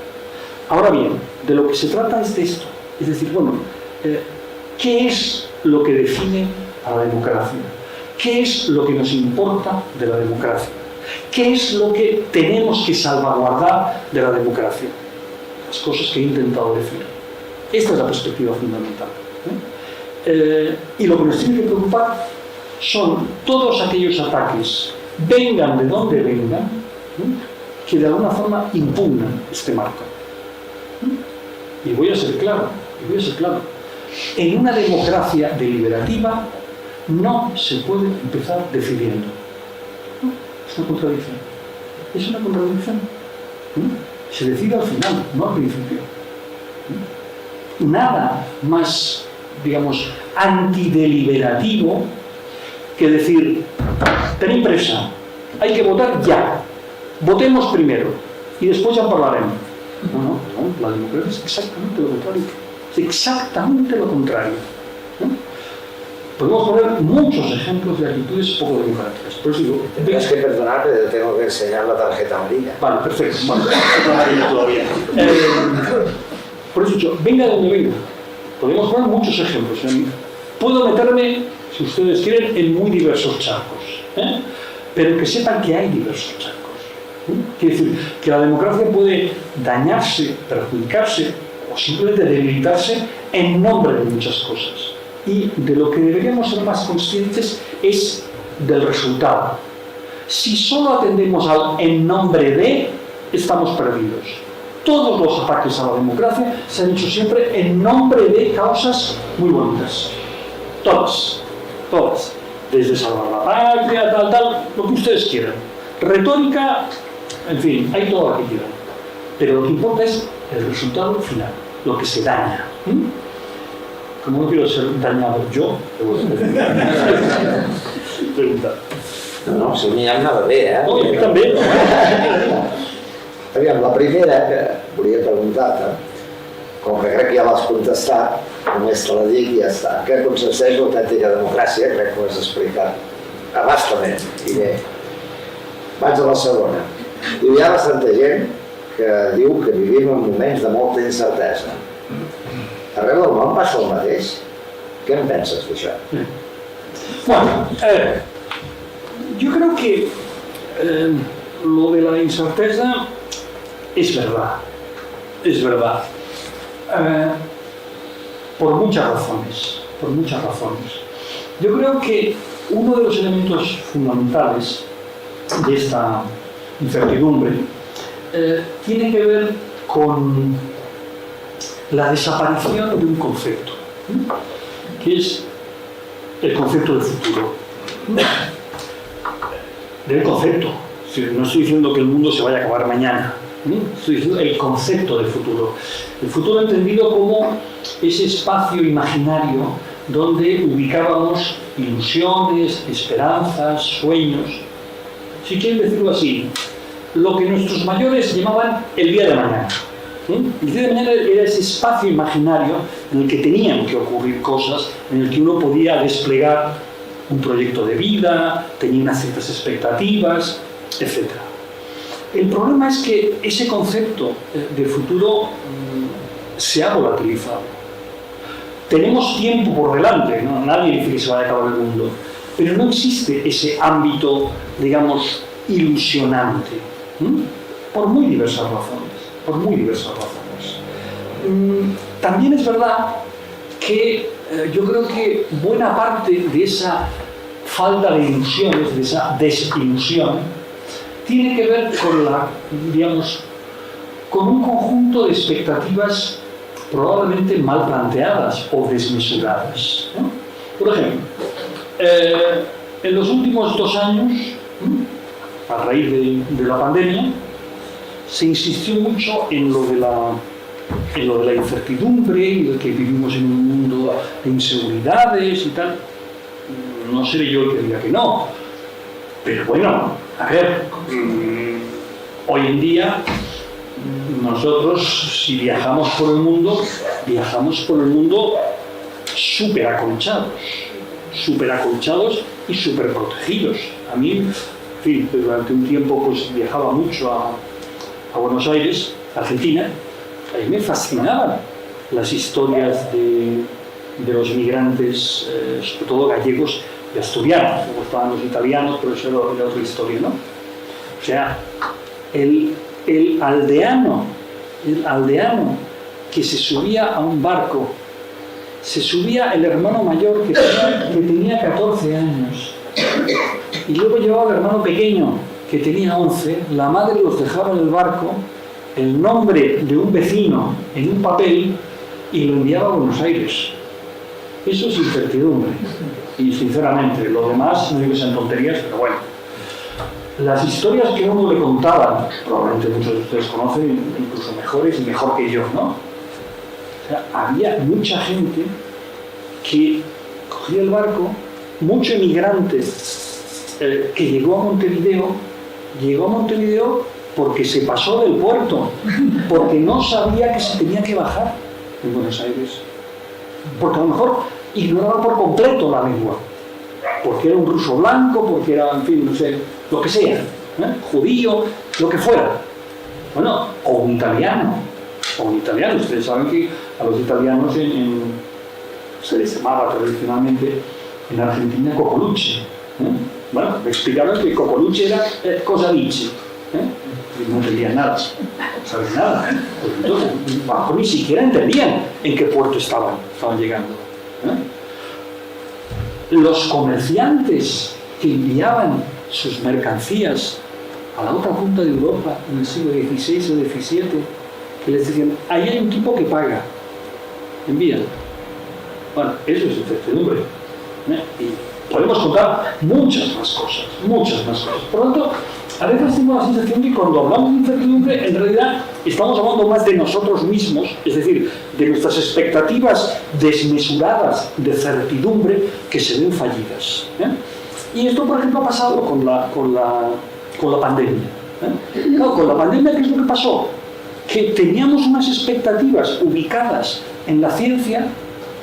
Ahora bien, de lo que se trata es de esto, es decir, bueno, ¿qué es lo que define a la democracia? ¿Qué es lo que nos importa de la democracia? ¿Qué es lo que tenemos que salvaguardar de la democracia? Las cosas que he intentado decir. Esta es la perspectiva fundamental. Y lo que nos tiene que preocupar son todos aquellos ataques, vengan de donde vengan, que de alguna forma impugnan este marco. Y voy a ser claro. En una democracia deliberativa no se puede empezar decidiendo. Es una contradicción. Se decide al final, no al principio. Nada más, digamos, antideliberativo que decir, tened presa, hay que votar ya. Votemos primero y después ya hablaremos. No, la democracia es exactamente lo contrario. Es exactamente lo contrario. Podemos poner muchos ejemplos de actitudes poco democráticas. Por eso digo, tendrás que perdonar, pero tengo que enseñar la tarjeta amarilla. Vale, perfecto. Todavía. Por eso he dicho, venga de donde venga. Podemos poner muchos ejemplos. Puedo meterme, si ustedes quieren, en muy diversos charcos. Pero que sepan que hay diversos charcos. Quiere decir, que la democracia puede dañarse, perjudicarse o simplemente debilitarse en nombre de muchas cosas. Y de lo que deberíamos ser más conscientes es del resultado. Si solo atendemos al en nombre de, estamos perdidos. Todos los ataques a la democracia se han hecho siempre en nombre de causas muy bonitas. Todas. Desde salvar la patria, tal, lo que ustedes quieran. Retórica, en fin, hay todo lo que quieran. Pero lo que importa es el resultado final, lo que se daña. Como no quiero ser dañado yo, preguntar. No, si n'hi ha nada bé, No, jo també. Aviam, la primera que volia preguntar-te, com que crec que ja l'has contestat, només te la dic i ja està. Què consisteix l'autèntica democràcia? Crec que ho has explicat a bastament i bé. Vaig a la segona. Diu, hi ha bastanta gent que diu que vivim en moments de molta incertesa. Arreu del món passa el mateix. ¿Qué en piensas d'això? Bueno, yo creo que lo de la incerteza es verdad. Por muchas razones. Yo creo que uno de los elementos fundamentales de esta incertidumbre tiene que ver con la desaparición de un concepto, que es el concepto del futuro. Del concepto. No estoy diciendo que el mundo se vaya a acabar mañana. Estoy diciendo el concepto del futuro. El futuro entendido como ese espacio imaginario donde ubicábamos ilusiones, esperanzas, sueños. Si quieren decirlo así, lo que nuestros mayores llamaban el día de mañana. El día de mañana era ese espacio imaginario en el que tenían que ocurrir cosas, en el que uno podía desplegar un proyecto de vida, tenía unas ciertas expectativas, etc. El problema es que ese concepto de futuro se ha volatilizado. Tenemos tiempo por delante, ¿no? Nadie dice que se va a acabar el mundo, pero no existe ese ámbito, digamos, ilusionante, por muy diversas razones. También es verdad que yo creo que buena parte de esa falta de ilusiones, de esa desilusión, tiene que ver con con un conjunto de expectativas probablemente mal planteadas o desmesuradas, ¿no? Por ejemplo, en los últimos 2 años, a raíz de la pandemia, se insistió mucho en lo de la incertidumbre y de que vivimos en un mundo de inseguridades y tal. No seré yo el que diga que no, pero bueno, a ver, hoy en día nosotros, si viajamos por el mundo súper acolchados y súper protegidos. A mí, en fin, durante un tiempo pues viajaba mucho a Buenos Aires, Argentina. A mí me fascinaban las historias de los migrantes, sobre todo gallegos y asturianos. Me gustaban los italianos, pero eso era otra historia, ¿no? O sea, el aldeano que se subía a un barco, se subía el hermano mayor que tenía 14 años y luego llevaba al hermano pequeño que tenía 11, la madre los dejaba en el barco, el nombre de un vecino en un papel y lo enviaba a Buenos Aires. Eso es incertidumbre. Y sinceramente, lo demás no digo que sean tonterías, pero bueno. Las historias que uno le contaban, probablemente muchos de ustedes conocen, incluso mejores y mejor que yo, ¿no? O sea, había mucha gente que cogía el barco, mucho emigrante que llegó a Montevideo porque se pasó del puerto, porque no sabía que se tenía que bajar en Buenos Aires, porque a lo mejor ignoraba por completo la lengua, porque era un ruso blanco, porque era, en fin, no sé, lo que sea, judío, lo que fuera. Bueno, o un italiano. Ustedes saben que a los italianos se les llamaba tradicionalmente en Argentina Cocolucci. Bueno, me explicaron que Cocolucci era cosa dice. Y no entendían nada, no sabían nada. Pues entonces, ni siquiera entendían en qué puerto estaban llegando. Los comerciantes que enviaban sus mercancías a la otra punta de Europa en el siglo XVI o XVII, que les decían, ahí hay un tipo que paga, envía. Bueno, eso es incertidumbre. Y podemos contar muchas más cosas. Por lo tanto, a veces tengo la sensación que cuando hablamos de incertidumbre, en realidad estamos hablando más de nosotros mismos, es decir, de nuestras expectativas desmesuradas de certidumbre que se ven fallidas. Y esto, por ejemplo, ha pasado con la pandemia. Claro, con la pandemia, ¿qué es lo que pasó? Que teníamos unas expectativas ubicadas en la ciencia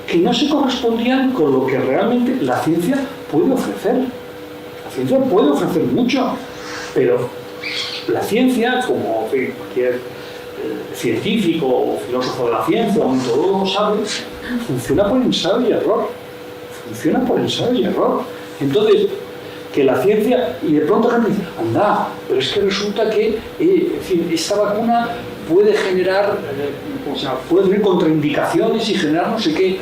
que no se correspondían con lo que realmente la ciencia puede ofrecer. La ciencia puede ofrecer mucho, pero la ciencia, como cualquier científico o filósofo de la ciencia o metodólogo sabe, funciona por ensayo y error. Entonces, que la ciencia, y de pronto la gente dice, anda, pero es que resulta que esta vacuna puede generar, puede tener contraindicaciones y generar no sé qué.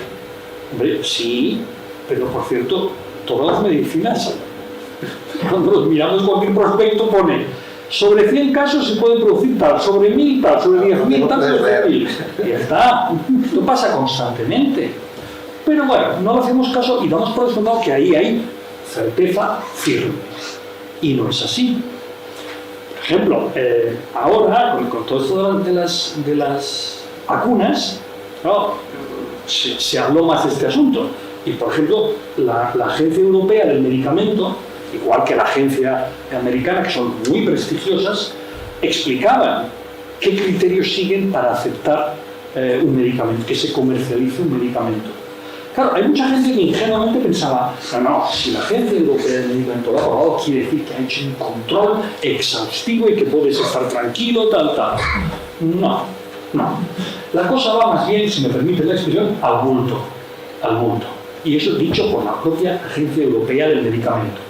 Hombre, sí, pero por cierto, todas las medicinas, cuando los miramos cualquier prospecto pone, sobre 100 casos se puede producir tal, sobre 1000 tal, sobre 10.000 tal, sobre 1000. Y ya está, esto pasa constantemente. Pero bueno, no le hacemos caso y damos por descontado que ahí hay certeza firme. Y no es así. Por ejemplo, ahora, con todo esto de las vacunas, ¿no? se habló más de este asunto. Y, por ejemplo, la Agencia Europea del Medicamento, igual que la Agencia Americana, que son muy prestigiosas, explicaban qué criterios siguen para aceptar un medicamento, que se comercialice un medicamento. Claro, hay mucha gente que ingenuamente pensaba, no, si la Agencia Europea del Medicamento lo ha aprobado, quiere decir que ha hecho un control exhaustivo y que puedes estar tranquilo, tal. No. La cosa va más bien, si me permite la expresión, al bulto. Y eso es dicho por la propia Agencia Europea del Medicamento.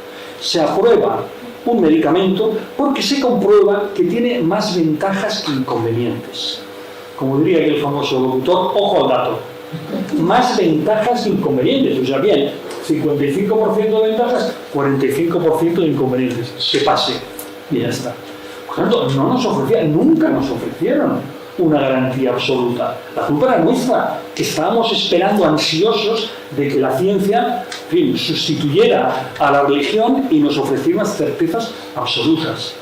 Se aprueba un medicamento porque se comprueba que tiene más ventajas que inconvenientes. Como diría aquel famoso locutor, ojo al dato. Más ventajas que inconvenientes. O sea, bien, 55% de ventajas, 45% de inconvenientes. Se pase. Y ya está. Por tanto, nunca nos ofrecieron una garantía absoluta. La culpa era nuestra, que estábamos esperando ansiosos de que la ciencia, en fin, sustituyera a la religión y nos ofreciera unas certezas absolutas.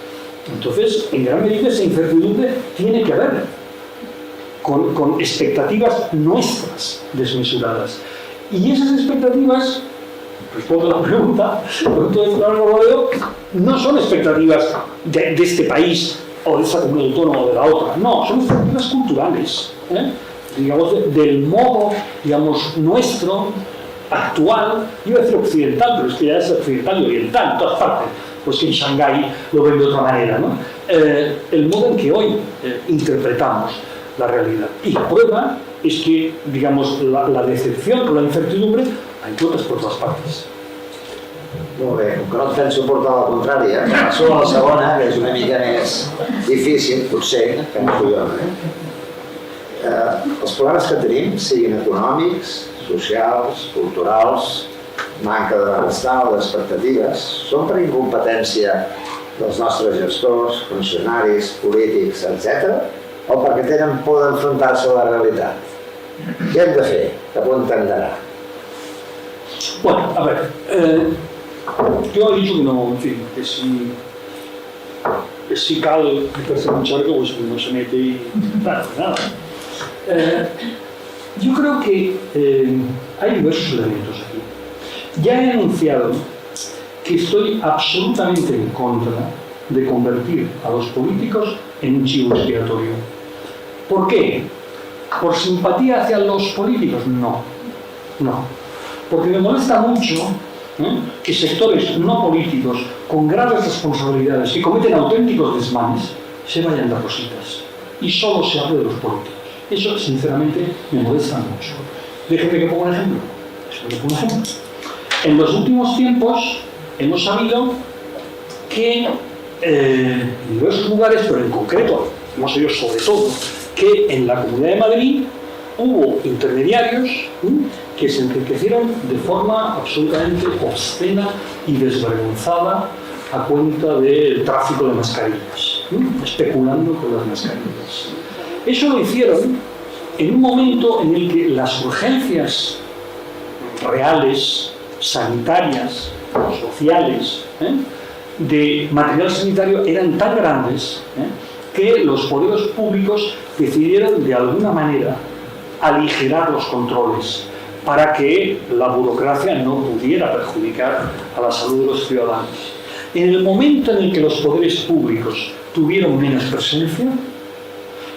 Entonces, en gran medida, esa incertidumbre tiene que ver con expectativas nuestras desmesuradas. Y esas expectativas, respondo a la pregunta, por todo el plano rodeo, no son expectativas de este país o de esta comunidad autónoma o de la otra. No, son expectativas culturales, digamos, del modo, digamos, nuestro, actual, iba a decir occidental, pero es que ya es occidental y oriental en todas partes, pues que en Shanghái lo ven de otra manera, ¿no? El modo en que hoy interpretamos la realidad. Y la prueba es que, digamos, la decepción o la incertidumbre hay totes por totes partes. Molt bé, com que no et fem suport a la contrària, passo a la segona, que és una mica més difícil, potser, penso jo. Els problemes que tenim, siguin econòmics, socials, culturals, manca de benestar o d'expectatives, són per incompetència dels nostres gestors, funcionaris, polítics, etc., o perquè tenen por d'enfrontar-se a la realitat. Què hem de fer? Que ho entenderà. Bueno, a ver, yo he dicho que no, en fin, que si cal meterse en un charco, pues no se mete y nada. Yo creo que hay diversos elementos aquí. Ya he anunciado que estoy absolutamente en contra de convertir a los políticos en un chivo expiatorio. ¿Por qué? ¿Por simpatía hacia los políticos? No. Porque me molesta mucho que sectores no políticos con graves responsabilidades que cometen auténticos desmanes se vayan de rositas y solo se hable de los políticos. Eso, sinceramente, me molesta mucho. Déjenme que ponga un ejemplo. En los últimos tiempos hemos sabido que en diversos lugares, pero en concreto, hemos sabido sobre todo, que en la Comunidad de Madrid hubo intermediarios que se enriquecieron de forma absolutamente obscena y desvergonzada a cuenta del tráfico de mascarillas, especulando con las mascarillas. Eso lo hicieron en un momento en el que las urgencias reales, sanitarias, sociales, de material sanitario eran tan grandes que los poderes públicos decidieron de alguna manera aligerar los controles para que la burocracia no pudiera perjudicar a la salud de los ciudadanos. En el momento en el que los poderes públicos tuvieron menos presencia,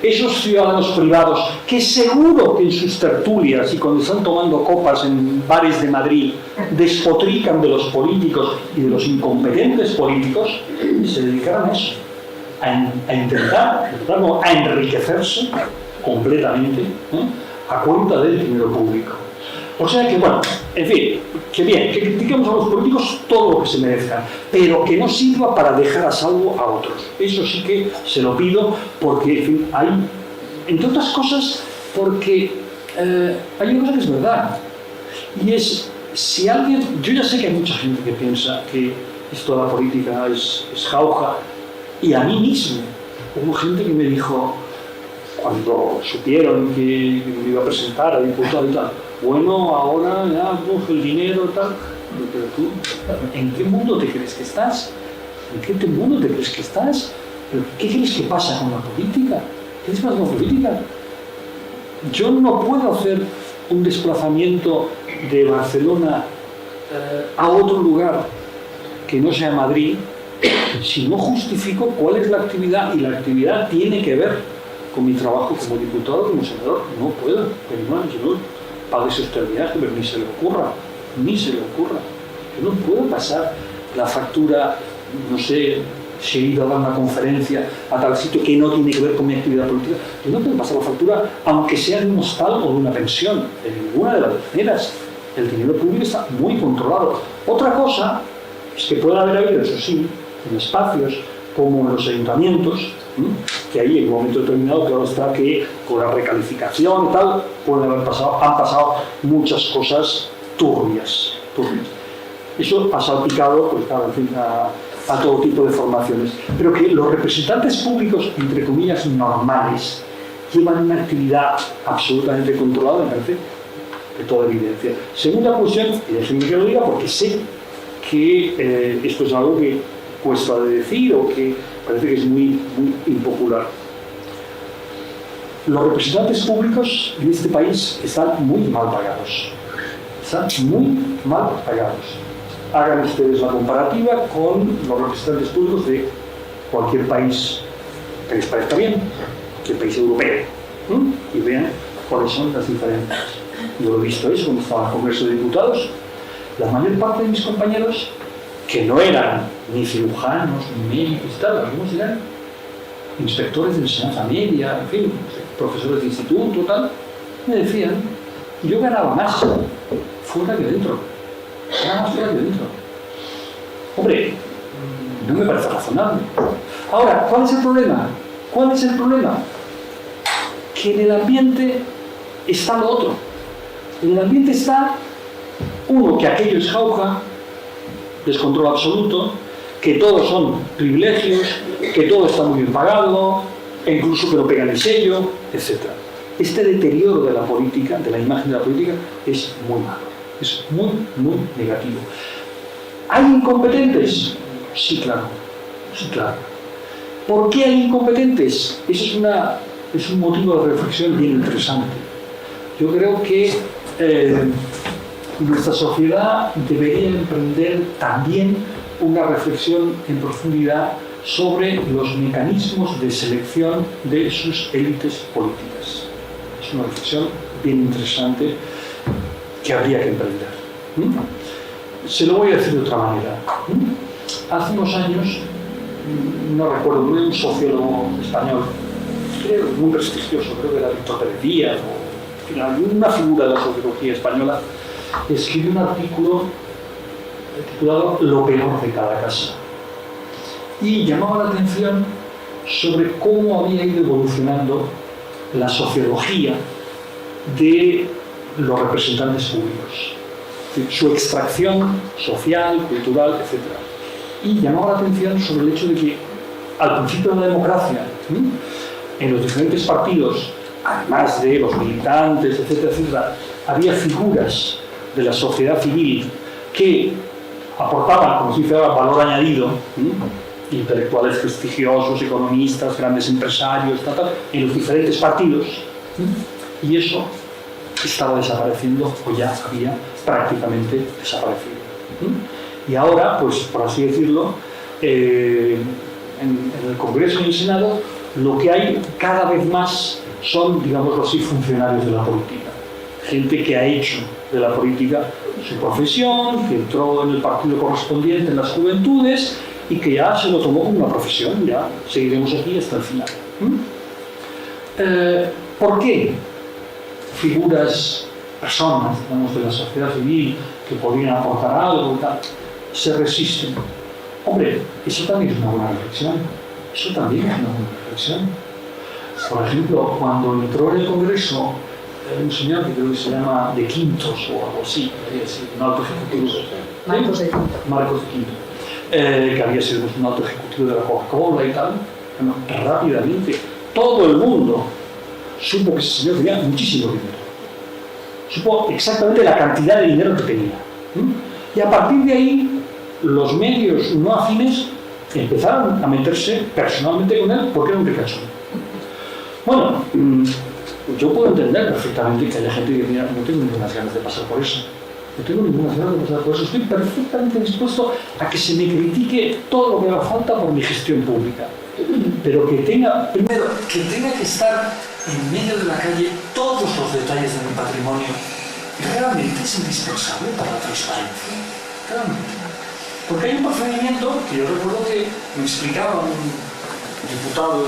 esos ciudadanos privados que seguro que en sus tertulias y cuando están tomando copas en bares de Madrid despotrican de los políticos y de los incompetentes políticos, se dedicaron a eso, a intentar a enriquecerse completamente a cuenta del dinero público. O sea que, bueno, en fin, que bien, que critiquemos a los políticos todo lo que se merezcan, pero que no sirva para dejar a salvo a otros. Eso sí que se lo pido porque, en fin, hay, entre otras cosas, porque hay una cosa que es verdad, y es, si alguien, yo ya sé que hay mucha gente que piensa que esto de la política es jauja, y a mí mismo, hubo gente que me dijo, cuando supieron que me iba a presentar a diputado y tal, bueno, ahora ya, el dinero y tal, pero tú, ¿en qué mundo te crees que estás? ¿En qué mundo te crees que estás? ¿Pero qué crees que pasa con la política? ¿Qué pasa con la política? Yo no puedo hacer un desplazamiento de Barcelona a otro lugar que no sea Madrid si no justifico cuál es la actividad, y la actividad tiene que ver con mi trabajo como diputado, como senador. No puedo, pero no, yo pague su austeridad, pero ni se le ocurra, ni se le ocurra. Yo no puedo pasar la factura, no sé, si he ido a dar una conferencia a tal sitio que no tiene que ver con mi actividad política, yo no puedo pasar la factura aunque sea de un hostal o de una pensión, de ninguna de las maneras. El dinero público está muy controlado. Otra cosa es que puede haber habido, eso sí, en espacios como en los ayuntamientos, que ahí en un momento determinado, claro está que con la recalificación y tal, han pasado muchas cosas turbias. Eso ha salpicado, pues claro, en fin, a todo tipo de formaciones. Pero que los representantes públicos, entre comillas, normales, llevan una actividad absolutamente controlada, me parece de toda evidencia. Segunda cuestión, y déjenme que lo diga porque sé que esto es algo que cuesta de decir o que parece que es muy impopular. Los representantes públicos en este país están muy mal pagados. Están muy mal pagados. Hagan ustedes la comparativa con los representantes públicos de cualquier país que les parezca bien, cualquier país europeo, y vean cuáles son las diferencias. Yo lo he visto eso cuando estaba en el Congreso de Diputados. La mayor parte de mis compañeros, que no eran ni cirujanos, ni médicos y tal, algunos eran inspectores de enseñanza media, en fin, profesores de instituto, tal, me decían, yo ganaba más fuera que dentro. Ganaba más fuera que dentro. Hombre, no me parece razonable. Ahora, ¿cuál es el problema? ¿Cuál es el problema? Que en el ambiente está lo otro. En el ambiente está, uno, que aquello es jauja, descontrol absoluto, que todos son privilegios, que todo está muy bien pagado, e incluso que lo pegan el sello, etc. Este deterioro de la política, de la imagen de la política, es muy malo, es muy negativo. ¿Hay incompetentes? Sí, claro. ¿Por qué hay incompetentes? Eso es un motivo de reflexión bien interesante. Yo creo que nuestra sociedad debería emprender también una reflexión en profundidad sobre los mecanismos de selección de sus élites políticas. Es una reflexión bien interesante que habría que emprender. Se lo voy a decir de otra manera. Hace unos años, no recuerdo, un sociólogo español, creo, muy prestigioso, creo que era Víctor Pérez Díaz, o una figura de la sociología española, escribió un artículo titulado Lo peor de cada casa. Y llamaba la atención sobre cómo había ido evolucionando la sociología de los representantes públicos, su extracción social, cultural, etc. Y llamaba la atención sobre el hecho de que al principio de la democracia, en los diferentes partidos, además de los militantes, etcétera, había figuras de la sociedad civil que aportaban, como se dice, valor añadido, intelectuales prestigiosos, economistas, grandes empresarios, en los diferentes partidos, y eso estaba desapareciendo o ya había prácticamente desaparecido. Y ahora, pues por así decirlo, en el Congreso y en el Senado, lo que hay cada vez más son, digámoslo así, funcionarios de la política. Gente que ha hecho de la política su profesión, que entró en el partido correspondiente en las juventudes y que ya se lo tomó como una profesión, ya seguiremos aquí hasta el final. ¿Por qué figuras, personas, digamos, de la sociedad civil que podrían aportar algo y tal, se resisten? Hombre, eso también es una buena reflexión. Eso también es una buena reflexión. Por ejemplo, cuando entró en el Congreso un señor que creo que se llama De Quintos o algo así, un alto ejecutivo. Marcos de Quinto. Que había sido un alto ejecutivo de la Coca-Cola y tal. Bueno, rápidamente, todo el mundo supo que ese señor tenía muchísimo dinero. Supo exactamente la cantidad de dinero que tenía. Y a partir de ahí, los medios no afines empezaron a meterse personalmente con él porque era un ricachón. Bueno, yo puedo entender perfectamente que haya gente que diga, no tengo ninguna ganas de pasar por eso. No tengo ninguna ganas de pasar por eso. Estoy perfectamente dispuesto a que se me critique todo lo que haga falta por mi gestión pública. Pero que tenga, primero, que tenga que estar en medio de la calle todos los detalles de mi patrimonio realmente es indispensable para la transparencia. Realmente. Porque hay un procedimiento que yo recuerdo que me explicaba un diputado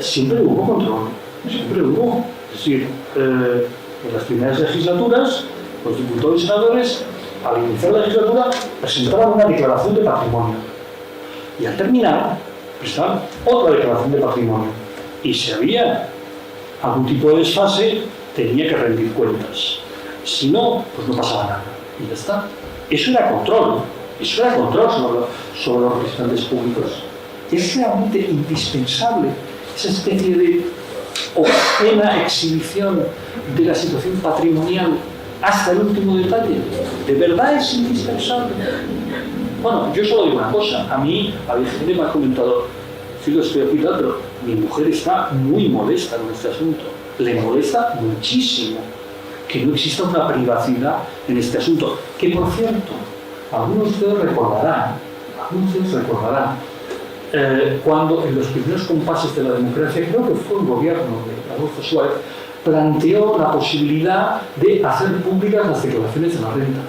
siempre hubo control, siempre hubo. Es decir, en las primeras legislaturas, los diputados y senadores, al iniciar la legislatura, presentaban una declaración de patrimonio. Y al terminar, presentaban otra declaración de patrimonio. Y si había algún tipo de desfase, tenía que rendir cuentas. Si no, pues no pasaba nada. Y ya está. Eso era control. Eso era control sobre los representantes públicos. Es realmente indispensable esa especie de obscena exhibición de la situación patrimonial hasta el último detalle. ¿De verdad es indispensable? Bueno, yo solo digo una cosa. A mí, había gente que me ha comentado, sí lo estoy aquí, pero mi mujer está muy molesta con este asunto. Le molesta muchísimo que no exista una privacidad en este asunto. Que, por cierto, algunos de ustedes recordarán cuando en los primeros compases de la democracia, creo que fue un gobierno de Adolfo Suárez, planteó la posibilidad de hacer públicas las declaraciones de la renta.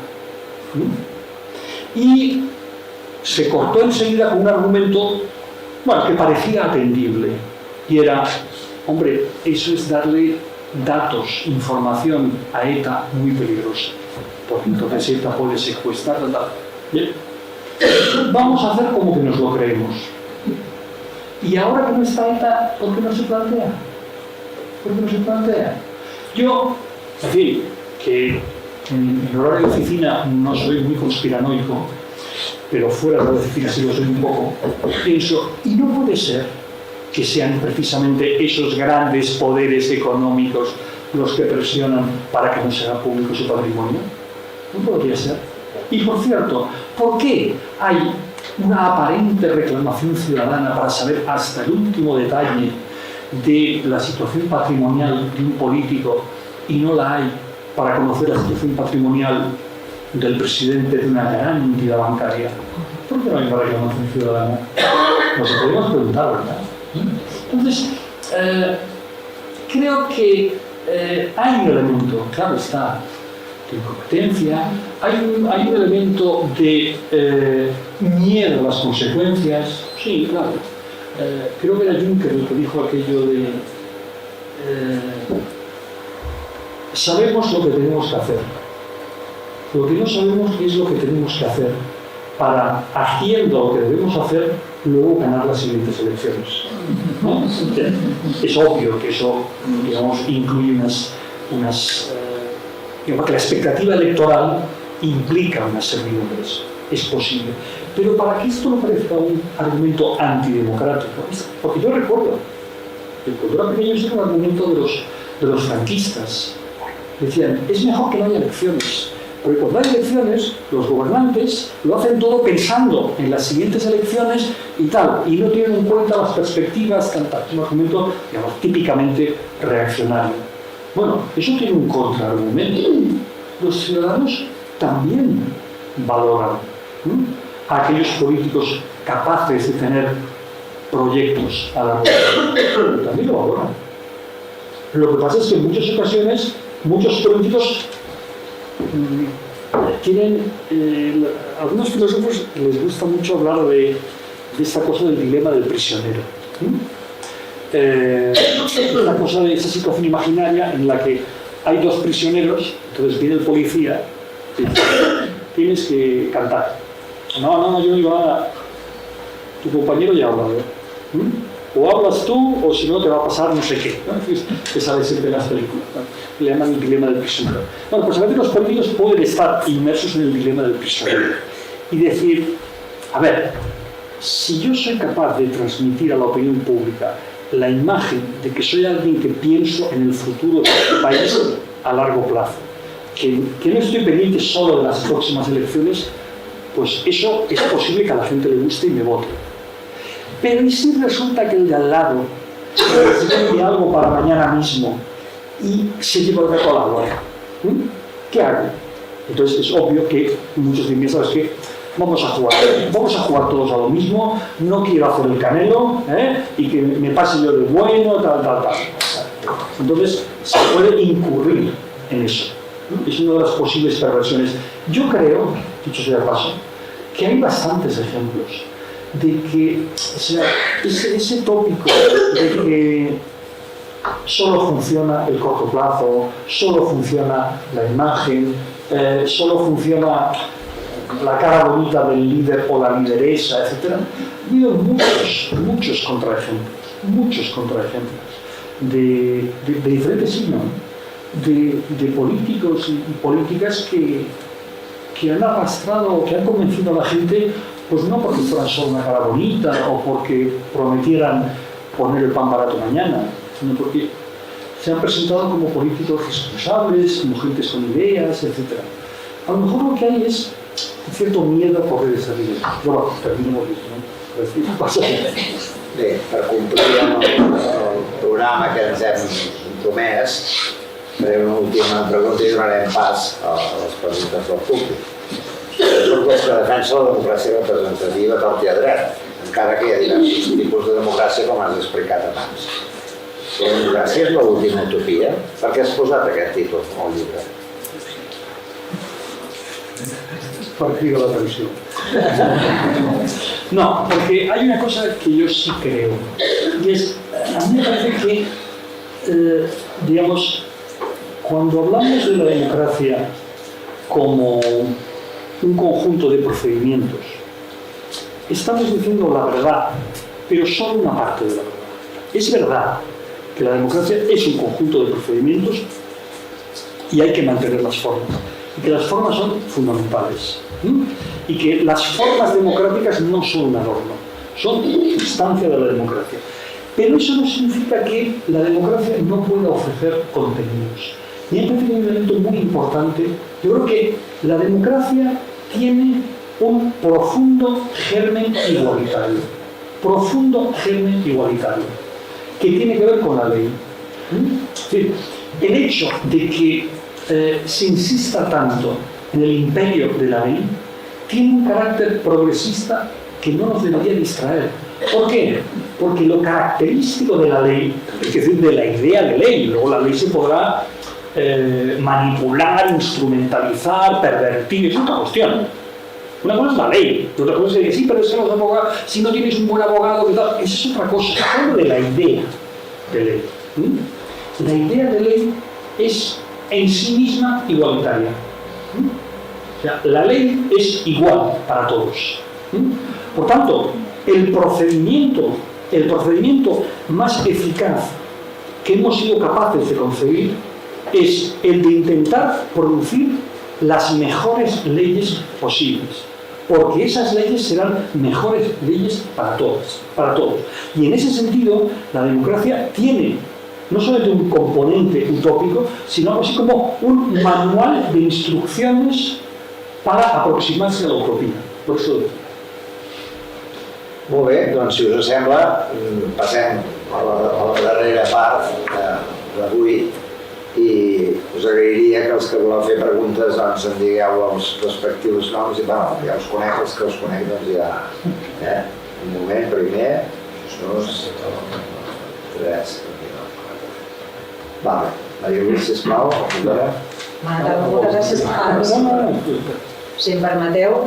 Y se cortó enseguida con un argumento, bueno, que parecía atendible. Y era, hombre, eso es darle datos, información a ETA muy peligrosa. Porque entonces ETA puede secuestrar. Bien. Vamos a hacer como que nos lo creemos. Y ahora que no está ETA, ¿por qué no se plantea? ¿Por qué no se plantea? Yo, en fin, que en horario de oficina no soy muy conspiranoico, pero fuera de la oficina sí lo soy un poco, pienso, y no puede ser que sean precisamente esos grandes poderes económicos los que presionan para que no se haga público su patrimonio. No podría ser. Y por cierto, ¿por qué hay una aparente reclamación ciudadana para saber hasta el último detalle de la situación patrimonial de un político y no la hay para conocer la situación patrimonial del presidente de una gran entidad bancaria? ¿Por qué no hay una reclamación ciudadana? Nos lo podemos preguntar, ¿verdad? Entonces, creo que hay un elemento, claro está, de incompetencia, hay un elemento de miedo a las consecuencias. Sí, claro. Creo que era Juncker el que dijo aquello de sabemos lo que tenemos que hacer. Lo que no sabemos es lo que tenemos que hacer para, haciendo lo que debemos hacer, luego ganar las siguientes elecciones. ¿No? Es obvio que eso, digamos, incluye digamos que la expectativa electoral implica unas servidumbres. Es posible. Pero para que esto no parezca un argumento antidemocrático, porque yo recuerdo que cuando era pequeño era un argumento de los franquistas. Decían, es mejor que no haya elecciones. Porque cuando hay elecciones, los gobernantes lo hacen todo pensando en las siguientes elecciones y tal, y no tienen en cuenta las perspectivas, es un argumento, digamos, típicamente reaccionario. Bueno, eso tiene un contraargumento. Los ciudadanos también valoran a aquellos políticos capaces de tener proyectos a largo plazo. También lo valoran. Lo que pasa es que en muchas ocasiones muchos políticos tienen, algunos filósofos les gusta mucho hablar de esta cosa del dilema del prisionero. Una cosa de esa situación imaginaria en la que hay dos prisioneros, entonces viene el policía y dice, tienes que cantar. No, yo no digo nada. Tu compañero ya ha hablado. O hablas tú, o si no te va a pasar no sé qué. ¿No? Que sale siempre en las películas. ¿No? Le llaman el dilema del prisionero. Bueno, pues a veces los políticos pueden estar inmersos en el dilema del prisionero y decir, a ver, si yo soy capaz de transmitir a la opinión pública la imagen de que soy alguien que pienso en el futuro de este país a largo plazo, que no estoy pendiente solo de las próximas elecciones, pues eso es posible que a la gente le guste y me vote. Pero ¿y si resulta que el de al lado necesita algo para mañana mismo y se lleva el reto al agua? ¿Qué hago? Entonces es obvio que muchos dicen, ¿sabes qué? Vamos a jugar todos a lo mismo, no quiero hacer el canelo, y que me pase yo de bueno, tal. Entonces, se puede incurrir en eso. Es una de las posibles perversiones. Yo creo, dicho sea de paso, que hay bastantes ejemplos de que, o sea, ese tópico de que solo funciona el corto plazo, solo funciona la imagen, solo funciona la cara bonita del líder o la lideresa, etc. Ha habido muchos contraejemplos de diferentes signos, de políticos y políticas que han arrastrado, que han convencido a la gente, pues no porque fueran solo una cara bonita o porque prometieran poner el pan barato mañana, sino porque se han presentado como políticos responsables, como gentes con ideas, etc. A lo mejor lo que hay es un cierto miedo a correr esa vida. Bueno, terminemos esto, no? Passa. Bé, per complir amb el programa que ens hem promès, farem una última pregunta i donarem pas a les preguntes del públic. Soc dels que defensa la democràcia representativa tort i a dret, encara que hi ha diversos tipus de democràcia, com has explicat abans. La democràcia és l'última utopia? Per què has posat aquest títol al llibre? Partido la televisión. No, porque hay una cosa que yo sí creo, y es, a mí me parece que, digamos, cuando hablamos de la democracia como un conjunto de procedimientos, estamos diciendo la verdad, pero solo una parte de la verdad. Es verdad que la democracia es un conjunto de procedimientos y hay que mantener las formas, y que las formas son fundamentales. Y que las formas democráticas no son un adorno, son sustancia de la democracia. Pero eso no significa que la democracia no pueda ofrecer contenidos. Y hay un elemento muy importante. Yo creo que la democracia tiene un profundo germen igualitario. Profundo germen igualitario. Que tiene que ver con la ley. Es decir, el hecho de que se insista tanto en el imperio de la ley, tiene un carácter progresista que no nos debería distraer. ¿Por qué? Porque lo característico de la ley, es decir, de la idea de ley, luego la ley se podrá manipular, instrumentalizar, pervertir, es otra cuestión. Una cosa es la ley, otra cosa es decir, sí, pero es que los abogados, si no tienes un buen abogado, esa es otra cosa. Hablo de la idea de ley. La idea de ley es en sí misma igualitaria. O sea, la ley es igual para todos. Por tanto, el procedimiento más eficaz que hemos sido capaces de concebir es el de intentar producir las mejores leyes posibles, porque esas leyes serán mejores leyes para todos. Y en ese sentido, la democracia tiene no solamente un componente utópico, sino algo así como un manual de instrucciones para aproximarse a la utopia. Por eso. Molt bé, doncs si us sembla, passem a la darrera part d'avui i us agrairia que els que voleu fer preguntes doncs em digueu els respectius noms i bueno, ja us conec, els que us conec doncs ja, un moment, primer, 2, 3, vale, Maria Lluís, sisplau, moltes gràcies. Si em permeteu,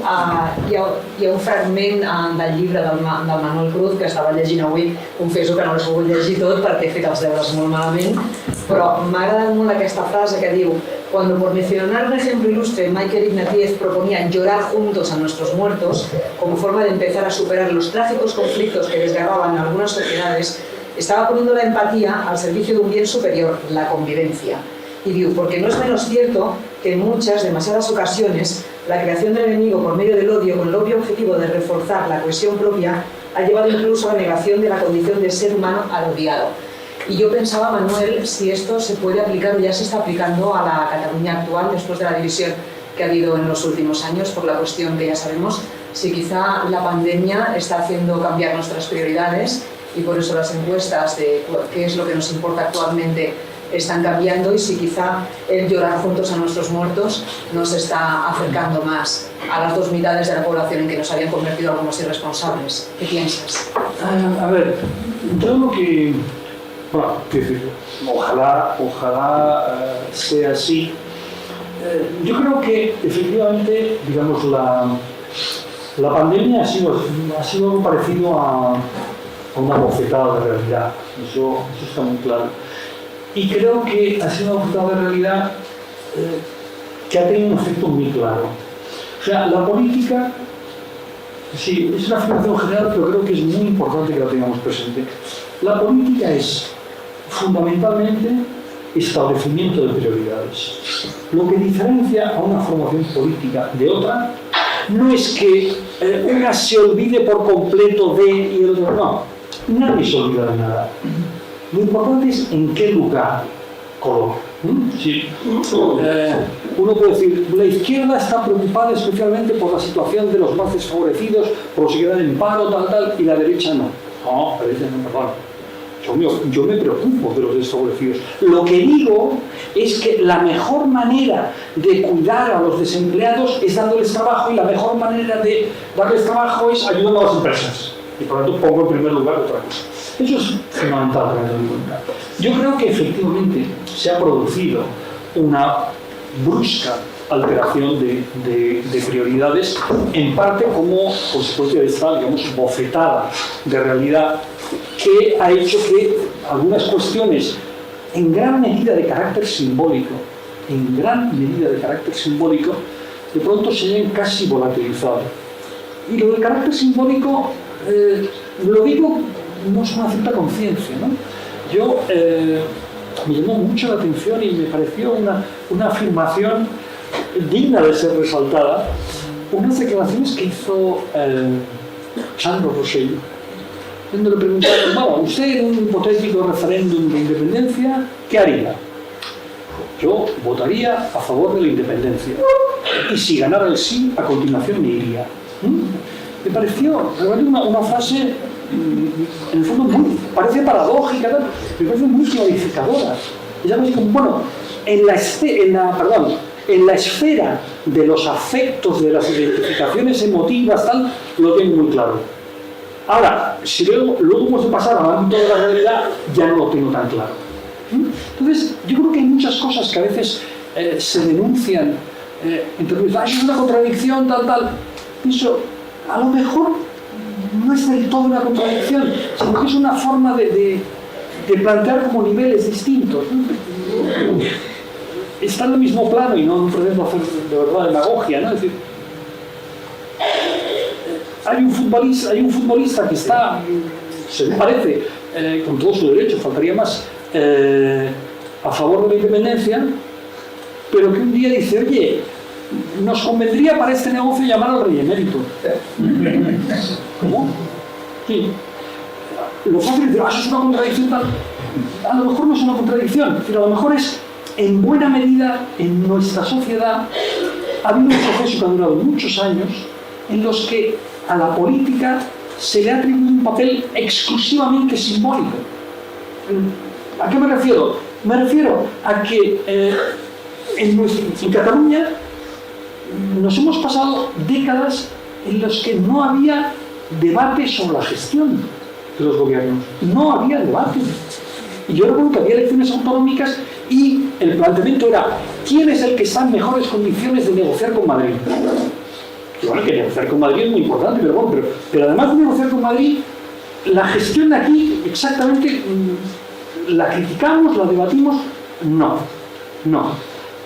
hi ha un fragment del llibre del Manuel Cruz que estava llegint avui. Confesso que no l'he pogut llegir tot perquè he fet els deures molt malament, però m'ha agradat molt aquesta frase que diu: cuando por mencionar un ejemplo ilustre, Michael Ignatieff proponía llorar juntos a nuestros muertos como forma de empezar a superar los trágicos conflictos que desgarraban a algunas sociedades, estaba poniendo la empatía al servicio de un bien superior, la convivencia. Y digo, porque no es menos cierto que en muchas, demasiadas ocasiones, la creación del enemigo por medio del odio, con el obvio objetivo de reforzar la cohesión propia, ha llevado incluso a la negación de la condición de ser humano al odiado. Y yo pensaba, Manuel, si esto se puede aplicar o ya se está aplicando a la Cataluña actual, después de la división que ha habido en los últimos años, por la cuestión que ya sabemos, si quizá la pandemia está haciendo cambiar nuestras prioridades y por eso las encuestas de qué es lo que nos importa actualmente están cambiando, y si quizá el llorar juntos a nuestros muertos nos está acercando más a las dos mitades de la población en que nos habían convertido algunos irresponsables. ¿Qué piensas? A ver, yo lo que Bueno, ojalá sea así. Yo creo que efectivamente, digamos, la pandemia ha sido algo parecido a una bofetada de realidad. Eso está muy claro. Y creo que ha sido una bofetada de realidad que ha tenido un efecto muy claro. O sea, la política, sí, es una afirmación general, pero creo que es muy importante que la tengamos presente. La política es fundamentalmente establecimiento de prioridades. Lo que diferencia a una formación política de otra no es que una se olvide por completo de y el otro no. Nadie se olvida de nada. Lo importante es en qué lugar coloca. Sí. Uno puede decir, la izquierda está preocupada especialmente por la situación de los más desfavorecidos, por los que quedan en paro, tal, y la derecha no. No, la derecha no, perdón. Yo me preocupo de los desfavorecidos. Lo que digo es que la mejor manera de cuidar a los desempleados es dándoles trabajo, y la mejor manera de darles trabajo es ayudando a las empresas. Y por lo tanto pongo en primer lugar otra cosa. Eso es fundamental tenerlo en cuenta. Yo creo que efectivamente se ha producido una brusca alteración de prioridades, en parte como consecuencia de esta, digamos, bofetada de realidad, que ha hecho que algunas cuestiones en gran medida de carácter simbólico, de pronto se hayan casi volatilizado. Y lo del carácter simbólico, lo digo no es una cierta conciencia, ¿no? Yo me llamó mucho la atención y me pareció una afirmación digna de ser resaltada, unas declaraciones que hizo Sandro Rosell, donde le preguntaron, bueno, usted en un hipotético referéndum de independencia, ¿qué haría? Yo votaría a favor de la independencia, y si ganara el sí, a continuación me iría. Me pareció realmente una frase, en el fondo, parece paradójica, ¿no? Me parece muy clarificadora. Es algo así como, bueno, en la esfera de los afectos, de las identificaciones emotivas, tal, lo tengo muy claro. Ahora, si luego hemos de pasar al ámbito de la realidad, ya no lo tengo tan claro. Entonces, yo creo que hay muchas cosas que a veces se denuncian, entonces, es una contradicción, tal. Pienso, a lo mejor no es del todo una contradicción, sino que es una forma de plantear como niveles distintos. Está en el mismo plano, y no pretendo hacer de verdad demagogia, ¿no? Es decir, hay un futbolista que está, según parece, con todo su derecho, faltaría más, a favor de la independencia, pero que un día dice, oye, nos convendría para este negocio llamar al rey emérito. ¿Cómo? Sí. Lo fácil es decir, eso es una contradicción tal. A lo mejor no es una contradicción, pero a lo mejor es, en buena medida, en nuestra sociedad, ha habido un proceso que ha durado muchos años, en los que a la política se le ha atribuido un papel exclusivamente simbólico. ¿A qué me refiero? Me refiero a que en Cataluña nos hemos pasado décadas en las que no había debate sobre la gestión de los gobiernos. No había debate. Y yo recuerdo que había elecciones autonómicas y el planteamiento era ¿quién es el que está en mejores condiciones de negociar con Madrid? Y bueno, que negociar con Madrid es muy importante, pero además de negociar con Madrid, la gestión de aquí exactamente la criticamos, la debatimos, no.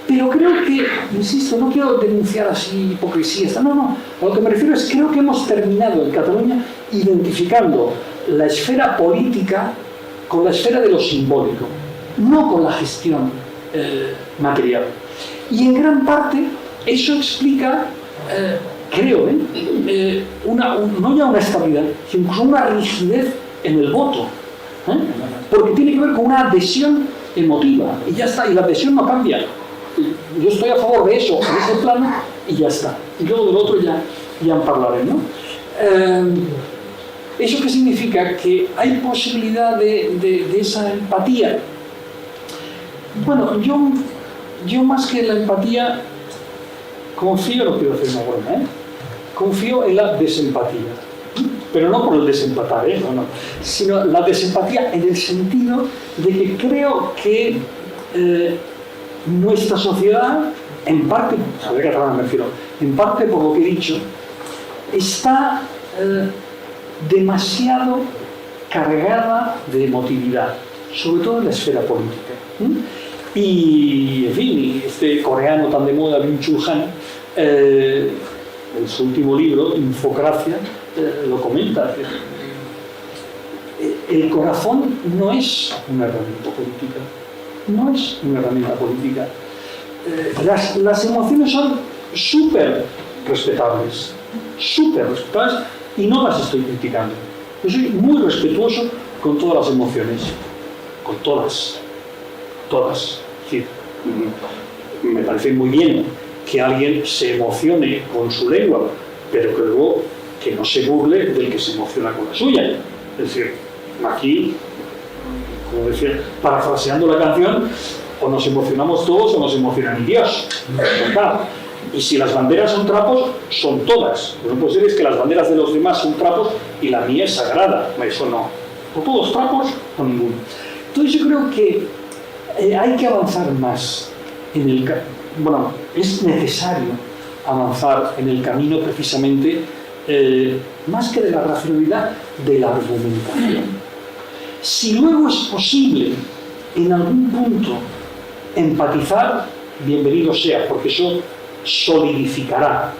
Pero creo que, insisto, no quiero denunciar así hipocresías, no. A lo que me refiero es, creo que hemos terminado en Cataluña identificando la esfera política con la esfera de lo simbólico, no con la gestión material. Y en gran parte eso explica, creo, no ya una estabilidad, sino incluso una rigidez en el voto, porque tiene que ver con una adhesión emotiva, y ya está, y la adhesión no cambia. Yo estoy a favor de eso, en ese plano, y ya está. Y luego del otro ya hablaré, ¿no? ¿Eso qué significa? Que hay posibilidad de esa empatía. Bueno, yo más que la empatía, confío, no quiero hacer una broma, confío en la desempatía. pero no por el desempatar, no, sino la desempatía en el sentido de que creo que nuestra sociedad, en parte, sobre catalán me refiero, en parte por lo que he dicho, está demasiado cargada de emotividad, sobre todo en la esfera política. Y, en fin, este coreano tan de moda, Byung-Chul Han, en su último libro, Infocracia, lo comenta. El corazón no es una herramienta política. No es una herramienta política. Las emociones son súper respetables, y no las estoy criticando. Yo soy muy respetuoso con todas las emociones, con todas. Es decir, me parece muy bien que alguien se emocione con su lengua, pero que luego que no se burle del que se emociona con la suya. Es decir, aquí, como decía, parafraseando la canción, o nos emocionamos todos o nos emociona ni Dios. Y si las banderas son trapos, son todas. Lo que no puede ser es que las banderas de los demás son trapos y la mía es sagrada. Eso no. O todos trapos o ninguno. Entonces yo creo que hay que avanzar más en el bueno, es necesario avanzar en el camino precisamente más que de la racionalidad, de la argumentación. Si luego es posible en algún punto empatizar, bienvenido sea, porque eso solidificará.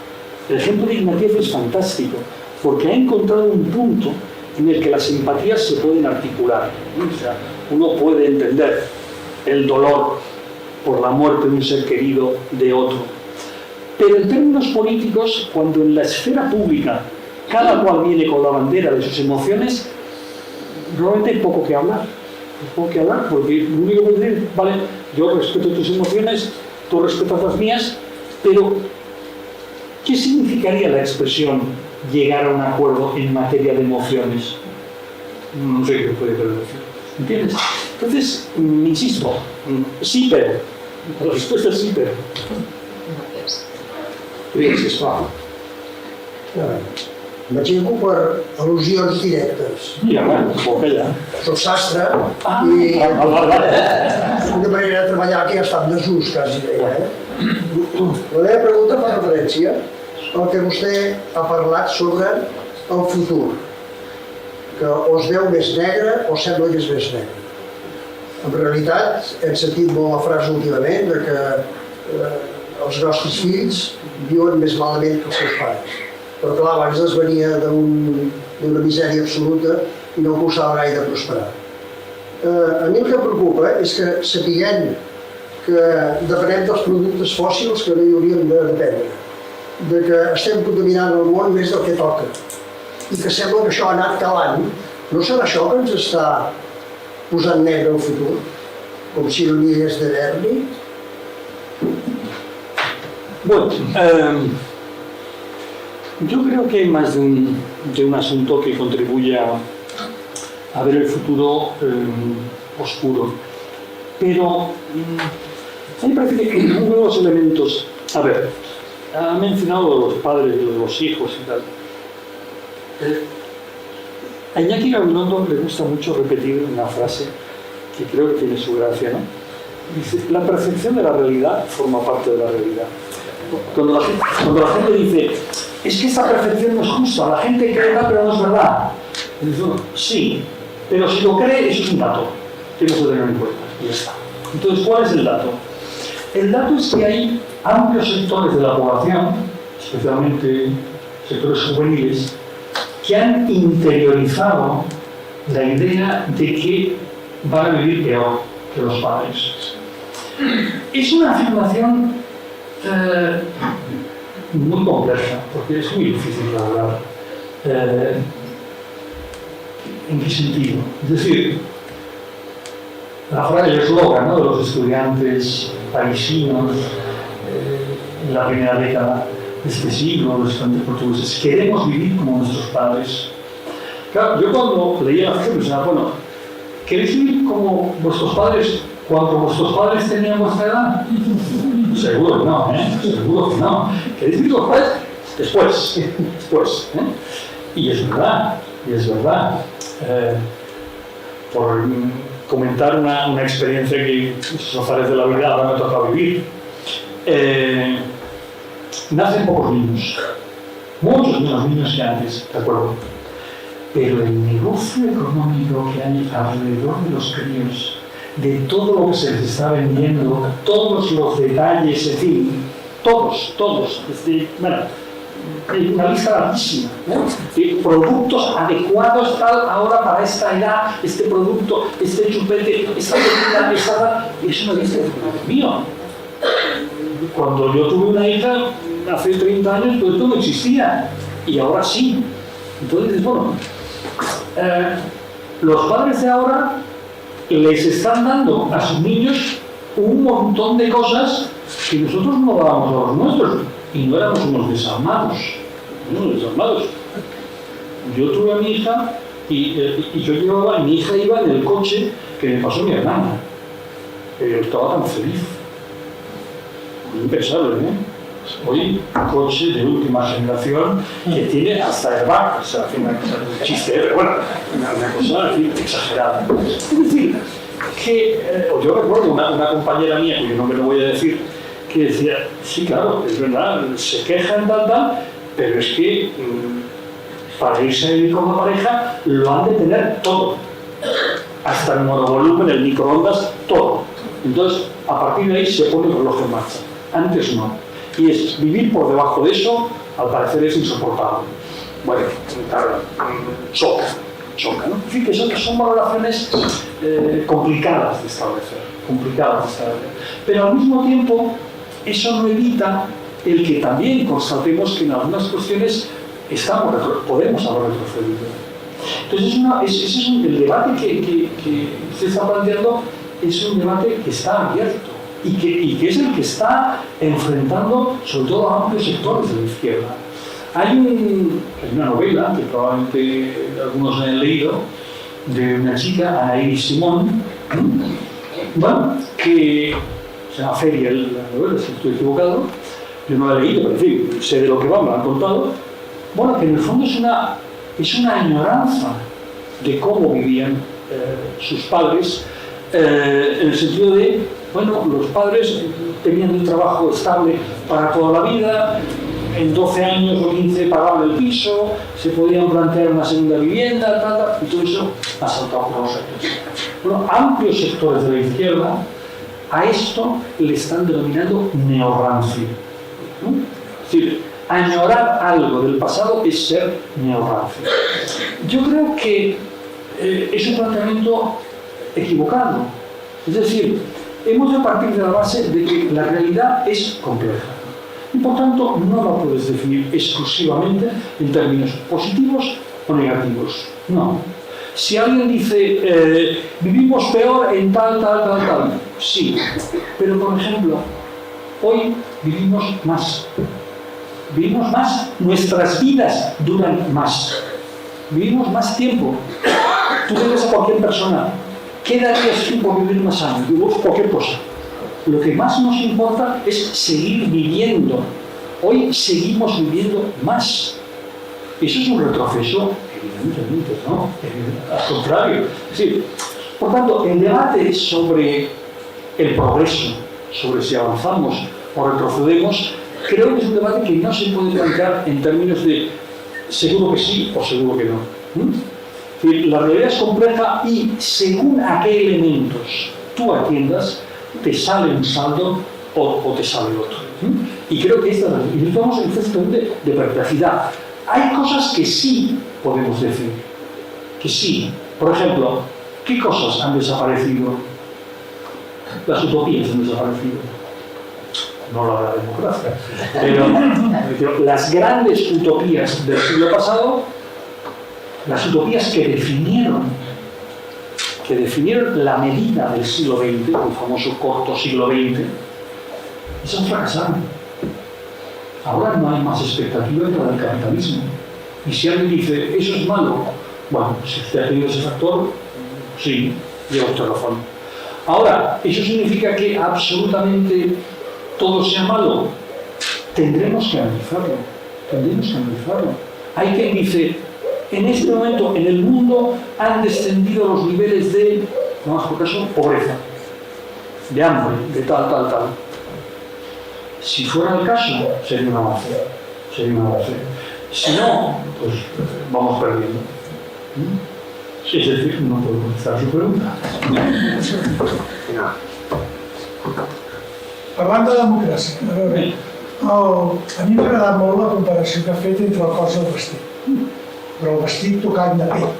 El ejemplo de Ignatieff es fantástico, porque ha encontrado un punto en el que las empatías se pueden articular. O sea, uno puede entender el dolor por la muerte de un ser querido de otro. Pero en términos políticos, cuando en la esfera pública cada cual viene con la bandera de sus emociones, realmente hay poco que hablar. Hay poco que hablar, porque lo único que puedo decir, vale, yo respeto tus emociones, tú respetas las mías, pero ¿qué significaría la expresión llegar a un acuerdo en materia de emociones? No sé qué puede decir. ¿Entiendes? Entonces, insisto, sí, pero. La respuesta es sí, però. Bé, sisplau. Imagino per al·lusions directes. Ja, poca ja. Soc sastre i una manera de treballar que ja està en desús, quasi deia. La meva pregunta fa referència al que vostè ha parlat sobre el futur, que o es veu més negre o sembla que és més negre. En realitat, hem sentit molt la frase últimament de que els nostres fills viuen més malament que els seus pares. Però clar, abans es venia d'una misèria absoluta i no costava gaire de prosperar. A mi el que em preocupa és que sapiguem que depenem dels productes fòssils que no hi hauríem de dependre, de que estem contaminant el món més del que toca i que sembla que això ha anat calant. No serà això que ens està posant negre el futur, com si no n'hi hagués d'haver-n'hi? Bueno, yo creo que hay más de un asunto que contribuye a ver el futuro oscuro. Pero a mí me parece que uno de los elementos... A ver, ha mencionado los padres, los hijos y tal. A Iñaki Gabilondo le gusta mucho repetir una frase que creo que tiene su gracia, ¿no? Dice, la percepción de la realidad forma parte de la realidad. Cuando la gente dice, es que esta percepción no es justa, la gente cree tal, pero no es verdad. Dice, sí, pero si lo cree, eso es un dato. Tienes que tenerlo en cuenta. Y ya está. Entonces, ¿cuál es el dato? El dato es que hay amplios sectores de la población, especialmente sectores juveniles, que han interiorizado la idea de que van a vivir peor que los padres. Es una afirmación muy compleja, porque es muy difícil de hablar. ¿En qué sentido? Es decir, la frase, el eslogan, ¿no?, de los estudiantes parisinos en la primera década de este siglo, los estudiantes portugueses, queremos vivir como nuestros padres. Claro, yo cuando leía la frase pensaba, bueno, ¿queréis vivir como vuestros padres cuando vuestros padres tenían vuestra edad? Seguro que no, seguro que no. ¿Queréis vivir los padres? Después, ¿eh? Y es verdad. y es verdad. Por comentar una experiencia que esos azares de la vida ahora me toca vivir. Nacen pocos niños, muchos menos niños que antes, de acuerdo. Pero el negocio económico que hay alrededor de los críos, de todo lo que se les está vendiendo, todos los detalles, en fin, todos, bueno, hay una lista larguísima, ¿no? Productos adecuados ahora para esta edad, este producto, este chupete, esta bebida, es una lista de mío. Cuando yo tuve una hija, hace 30 años, todo esto no existía, y ahora sí. Entonces, bueno, los padres de ahora les están dando a sus niños un montón de cosas que nosotros no dábamos a los nuestros, y no éramos unos desarmados. Yo tuve a mi hija y mi hija iba en el coche que me pasó mi hermana. Yo estaba tan feliz. Impensable, ¿eh? Hoy, un coche de última generación que tiene hasta airbag, o sea, un chiste, pero bueno, una cosa en fin, exagerada. Es decir, que yo recuerdo una compañera mía, cuyo nombre no voy a decir, que decía, sí, claro, es verdad, se quejan tal, pero es que para irse a vivir con una pareja lo han de tener todo, hasta el monovolumen, el microondas, todo. Entonces, a partir de ahí se pone el reloj en marcha. Antes no. Y es vivir por debajo de eso, al parecer es insoportable. Bueno, claro, choca, ¿no? En fin, que son valoraciones complicadas de establecer. Pero al mismo tiempo, eso no evita el que también constatemos que en algunas cuestiones podemos haber retrocedido. Entonces, el debate que se está planteando es un debate que está abierto y que es el que está enfrentando sobre todo a amplios sectores de la izquierda. Hay una novela que probablemente algunos han leído de una chica, Anaïs Simón, bueno, que se llama Feria la novela, si estoy equivocado. Yo no la he leído, pero en fin, sé de lo que va, me lo han contado. Bueno, que en el fondo es una añoranza de cómo vivían sus padres, en el sentido de, bueno, los padres tenían un trabajo estable para toda la vida, en 12 años o 15 pagaban el piso, se podían plantear una segunda vivienda, y todo eso ha saltado por los años. Bueno, amplios sectores de la izquierda a esto le están denominando neorrancio. Es decir, añorar algo del pasado es ser neorrancio. Yo creo que es un planteamiento equivocado. Es decir, hemos de partir de la base de que la realidad es compleja. Y por tanto, no la puedes definir exclusivamente en términos positivos o negativos. No. Si alguien dice, vivimos peor en tal, sí. Pero, por ejemplo, hoy vivimos más. Vivimos más, nuestras vidas duran más. Vivimos más tiempo. Tú le ves a cualquier persona, ¿qué darías tú por vivir más años? Digo, cualquier cosa. Lo que más nos importa es seguir viviendo. Hoy seguimos viviendo más. Eso es un retroceso, evidentemente, ¿no? Al contrario. Es decir, por tanto, el debate sobre el progreso, sobre si avanzamos o retrocedemos, creo que es un debate que no se puede plantear en términos de seguro que sí o seguro que no. Es decir, la realidad es compleja y según a qué elementos tú atiendas, te sale un saldo o te sale otro. Y creo que estamos en una situación de perplejidad. Hay cosas que sí podemos decir, que sí. Por ejemplo, ¿qué cosas han desaparecido? Las utopías han desaparecido. No la democracia. Pero las grandes utopías del siglo pasado, las utopías que definieron la medida del siglo XX, el famoso corto siglo XX, esas fracasaron. Ahora no hay más expectativa que la del capitalismo. Y si alguien dice, eso es malo, bueno, si usted ha tenido ese factor, sí, lleva usted razón. Ahora, ¿eso significa que absolutamente todo sea malo? Tendremos que analizarlo. Hay quien dice, en este momento en el mundo han descendido los niveles de, no más por caso, pobreza, de hambre, de tal. Si fuera el caso, sería una avance. Si no, pues vamos perdiendo. Es decir, no puedo contestar su pregunta. Parlant de democràcia, a veure, a mi m'ha agradat molt la comparació que ha fet entre el cos i el vestit, però el vestit tocant de pell.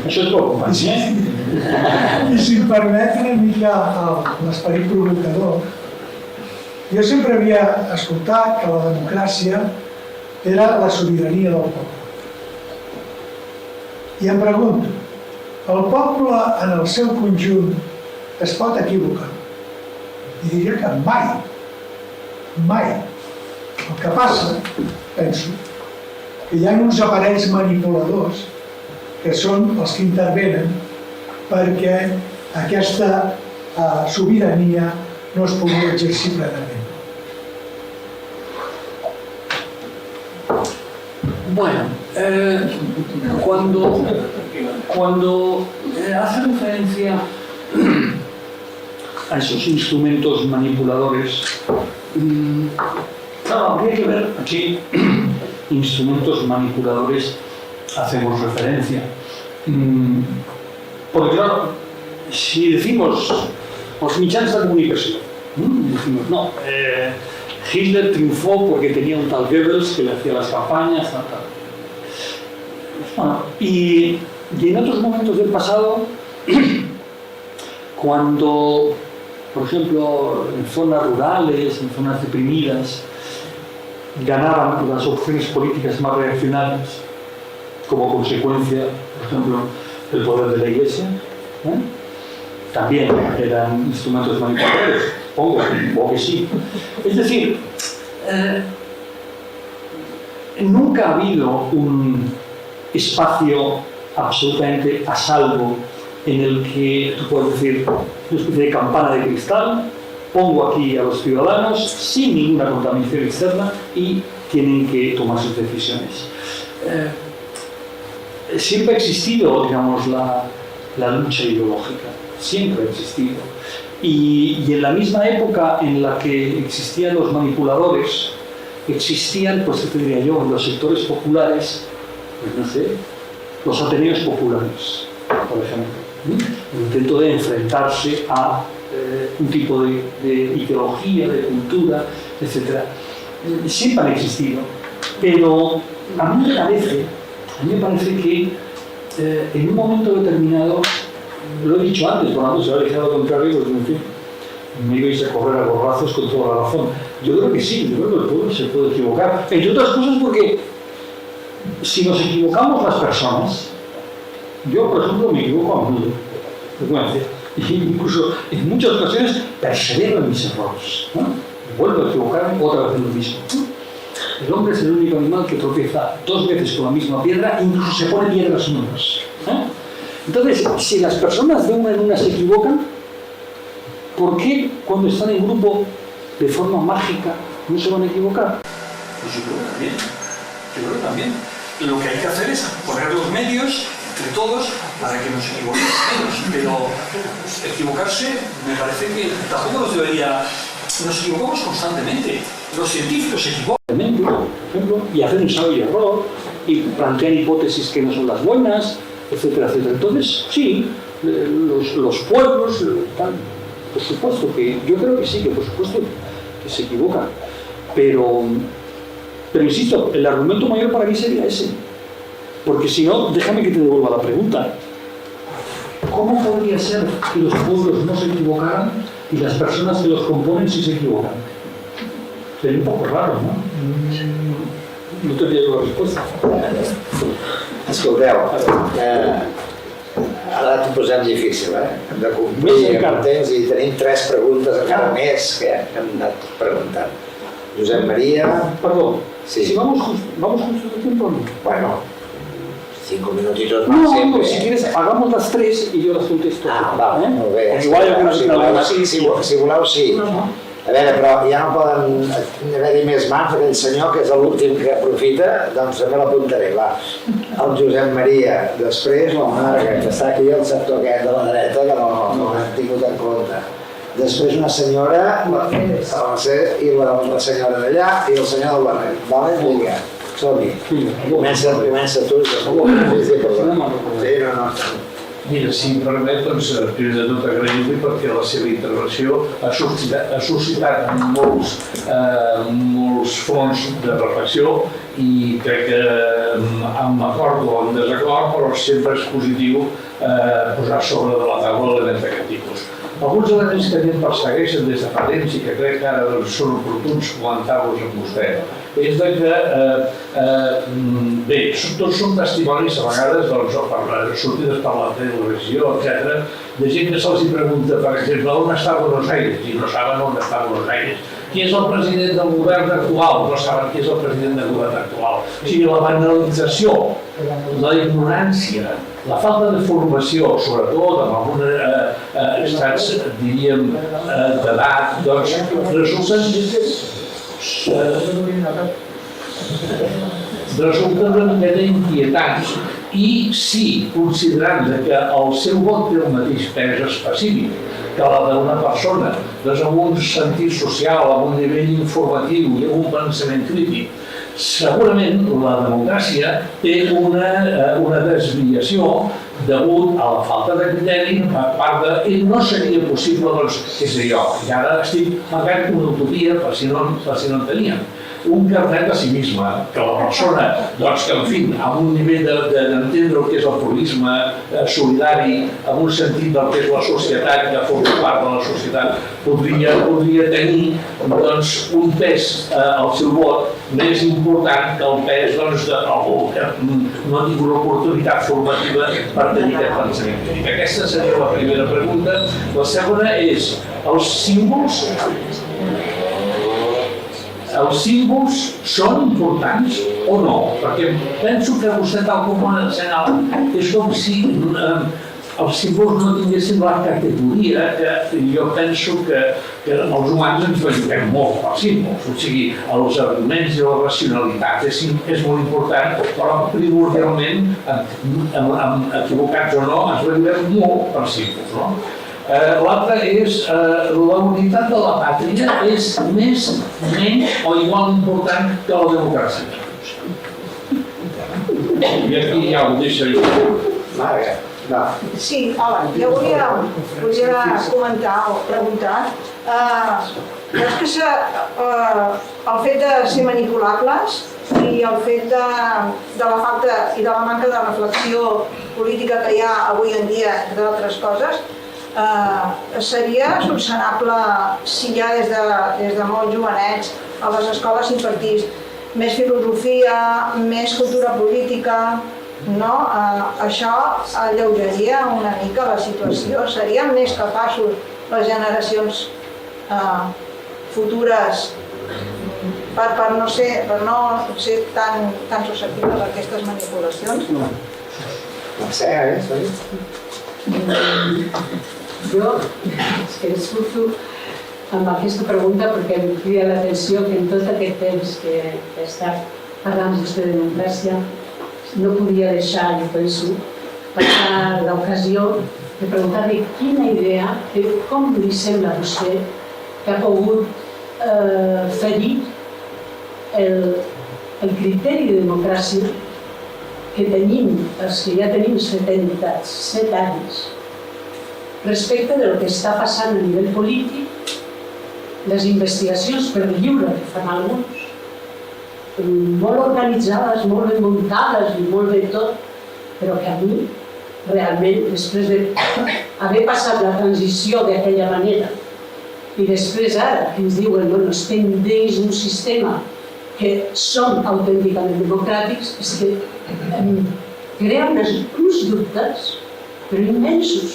Això és poc, I si em permet una mica l'esperit provocador, jo sempre havia escoltat que la democràcia era la sobirania del poble. I em pregunto, el poble en el seu conjunt es pot equivocar? I diria que mai. El que passa, penso, que hi ha uns aparells manipuladors que són els que intervenen perquè aquesta sobirania no es pugui exercir plenament. Bueno, cuando hace referencia a esos instrumentos manipuladores, claro, habría que ver a qué instrumentos manipuladores hacemos referencia. Porque claro, si decimos los mitjans de comunicación, decimos no, Hitler triunfó porque tenía un tal Goebbels que le hacía las campañas, tal. Bueno, y en otros momentos del pasado, cuando, por ejemplo, en zonas rurales, en zonas deprimidas, ganaban las opciones políticas más reaccionarias, como consecuencia, por ejemplo, del poder de la Iglesia, también eran instrumentos manipuladores, o que sí. Es decir, nunca ha habido un espacio absolutamente a salvo en el que tú puedes decir una especie de campana de cristal, pongo aquí a los ciudadanos sin ninguna contaminación externa y tienen que tomar sus decisiones. Siempre ha existido, digamos, la lucha ideológica, siempre ha existido. Y en la misma época en la que existían los manipuladores, existían, pues te diría yo, en los sectores populares, pues no sé, los ateneos populares, por ejemplo, el intento de enfrentarse a un tipo de ideología, de cultura, etc. Siempre han existido, pero a mí me parece que en un momento determinado, lo he dicho antes, por lo tanto, si habéis dejado lo contrario, pues en fin, me ibais a correr a borrazos con toda la razón. Yo creo que sí, yo creo que el pueblo se puede equivocar, entre otras cosas porque si nos equivocamos las personas, yo por ejemplo me equivoco a menudo, frecuencia, y incluso en muchas ocasiones persevero en mis errores, ¿no? Vuelvo a equivocarme otra vez en lo mismo. El hombre es el único animal que tropieza 2 veces con la misma piedra e incluso se pone piedras nuevas. Entonces, si las personas de una en una se equivocan, ¿por qué cuando están en grupo de forma mágica no se van a equivocar? Pues yo creo que también. Lo que hay que hacer es poner los medios entre todos para que nos equivoquemos menos, pero equivocarse me parece que tampoco nos debería. Nos equivocamos constantemente. Los científicos se equivocan, por ejemplo, y hacen ensayo y error, y plantean hipótesis que no son las buenas, etcétera, etcétera. Entonces, sí, los pueblos, por supuesto que, yo creo que sí, que por supuesto que se equivocan, pero insisto, el argumento mayor para mí sería ese, porque si no, déjame que te devuelva la pregunta. ¿Cómo podría ser que los pueblos no se equivocaran y las personas que los componen sí se equivocan? Sería un poco raro, no? No tendría yo la respuesta. Escolteu, ara t'ho posem difícil, Hem de complir amb el temps i tenim 3 preguntes encara més que hem anat preguntant. Josep Maria... Perdó, sí. Si vamos justo de tiempo, ¿no? Bueno, 5 minutitos más siempre. No, si quieres, hagamos las 3 y yo las contesto. Va, molt bé. Igual yo que no sé nada. Si voleu, sí. A veure, però ja no poden haver-hi més mans, aquell senyor que és l'últim que aprofita, doncs també l'apuntaré, va. El Josep Maria, després la Marga, que està aquí al sector aquest de la dreta, que no hem tingut en compte. Després una senyora, la Mercè, i la senyora d'allà, i el senyor del barri. Vale? Vinga, som-hi. Comença tu. Sí, no. Mira, si em permet, doncs, primer de tot agrair-li perquè la seva intervenció ha suscitat molts fronts de reflexió i crec que amb acord o amb desacord, però sempre és positiu posar sobre de la taula elements d'aquest tipus. Alguns elements que a mi em persegueixen des de fa temps i que crec que ara són oportuns comentar-los amb vostè és que, bé, tots són testimonis a vegades, sortides per la televisió, etc., de gent que se'ls pregunta, per exemple, on està Buenos Aires? I no saben on està Buenos Aires. Qui és el president del govern actual? No saben qui és el president del govern actual. O sigui, la banalització, la ignorància, la falta de formació, sobretot en alguns estats, diríem, d'edat, doncs, resulten una miqueta inquietants i sí, considerant que el seu vot té el mateix pes específic que la d'una persona, doncs amb un sentit social, amb un nivell informatiu i amb un pensament crític, segurament la democràcia té una desviació degut a la falta de criteri per part de... I no seria possible, doncs, què sé jo, i ara estic marcant una utopia per si no en teníem. Un carnet de civisme, que la persona, doncs, que en fi, amb un nivell d'entendre el que és el purisme solidari, amb un sentit del que és la societat, que forma part de la societat, podria tenir, doncs, un pes al seu vot més important que el pes, doncs, d'algú que no ha tingut l'oportunitat formativa per tenir aquest pensament crític. Aquesta seria la primera pregunta. La segona és, els símbols són importants o no? Perquè penso que vostè, tal com ha assenyalat, és com si els símbols no tinguessin la categoria que jo penso que els humans ens belluguem molt pels símbols. O sigui, els arguments i la racionalitat és molt important, però primordialment, equivocats o no, ens belluguem molt per símbols, no? L'altre és la unitat de la pàtria és menys o igual important que la democràcia. I aquí ja ho deixo jo. Sí, hola, jo volia comentar o preguntar. És que el fet de ser manipulables i el fet de la falta i de la manca de reflexió política que hi ha avui en dia, entre altres coses, seria solucionable si ja des de molt jovenets a les escoles infantils més filosofia, més cultura política, no? Això alleugeria una mica la situació. Serien més capaços les generacions futures per no ser tan susceptibles a aquestes manipulacions? Jo és que surto amb aquesta pregunta perquè em crida l'atenció que en tot aquest temps que he estat parlant vostè de democràcia no podia deixar, jo penso, passar l'ocasió de preguntar-li quina idea, com li sembla a vostè que ha pogut ferir el criteri de democràcia que tenim, els que ja tenim 7 anys, respecte del que està passant a nivell polític, les investigacions per lliure que fan alguns, molt organitzades, molt ben muntades i molt bé tot, però que a mi, realment, després d'haver passat la transició d'aquella manera i després ara que ens diuen que estem dins d'un sistema que som autènticament democràtics, és que crea uns dubtes, però immensos.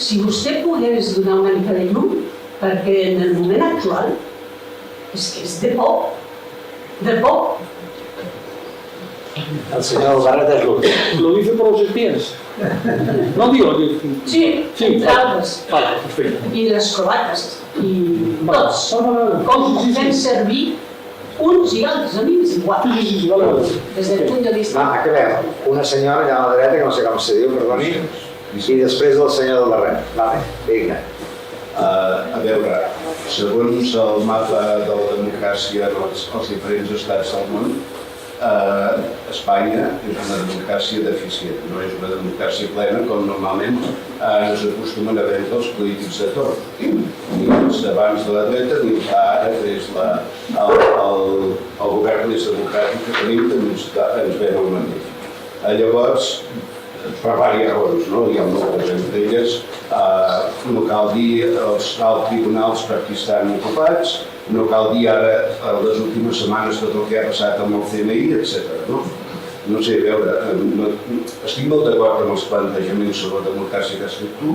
Si vostè pogués donar una mica de llum, perquè en el moment actual és que és de por. El senyor Barret és l'últim. ¿Lo dice por los espías? No digo. Sí, entre altres. Vale, perfecto. I les croates. I Vale. tots. Com fem servir uns i altres amics igual. Sí, vale. Des del punt de vista... Va, acabem. Una senyora allà a la dreta, que no sé com se diu, perdoni, i després del senyor del Barret. Vale, vinga. A veure, segons el mapa de la democràcia als diferents estats del món, Espanya és una democràcia deficient, no és una democràcia plena com normalment ens acostumen a vendre els polítics de torn. Ni els d'abans de la dreta ni els d'ara, que és el govern més democràtic que tenim, ens ven el mateix. Llavors, per diverses raons, no? Hi ha moltes entre elles, no cal dir els alts tribunals per qui estan ocupats, no cal dir ara les últimes setmanes tot el que ha passat amb el CNI, etc. No sé, a veure, estic molt d'acord amb els plantejaments sobre la democràcia que has fet tu,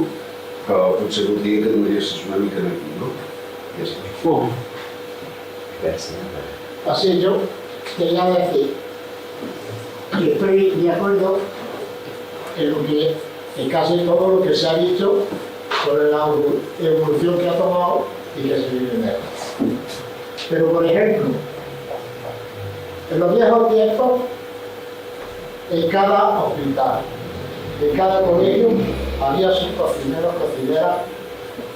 però potser voldria que donessis una mica aquí, no? Ja està. Así yo quería decir que estoy de acuerdo en casi todo lo que se ha dicho sobre la evolución que ha tomado y que se vive en él. Pero, por ejemplo, en los viejos tiempos, en cada hospital, en cada colegio, había sus cocineros, cocineras,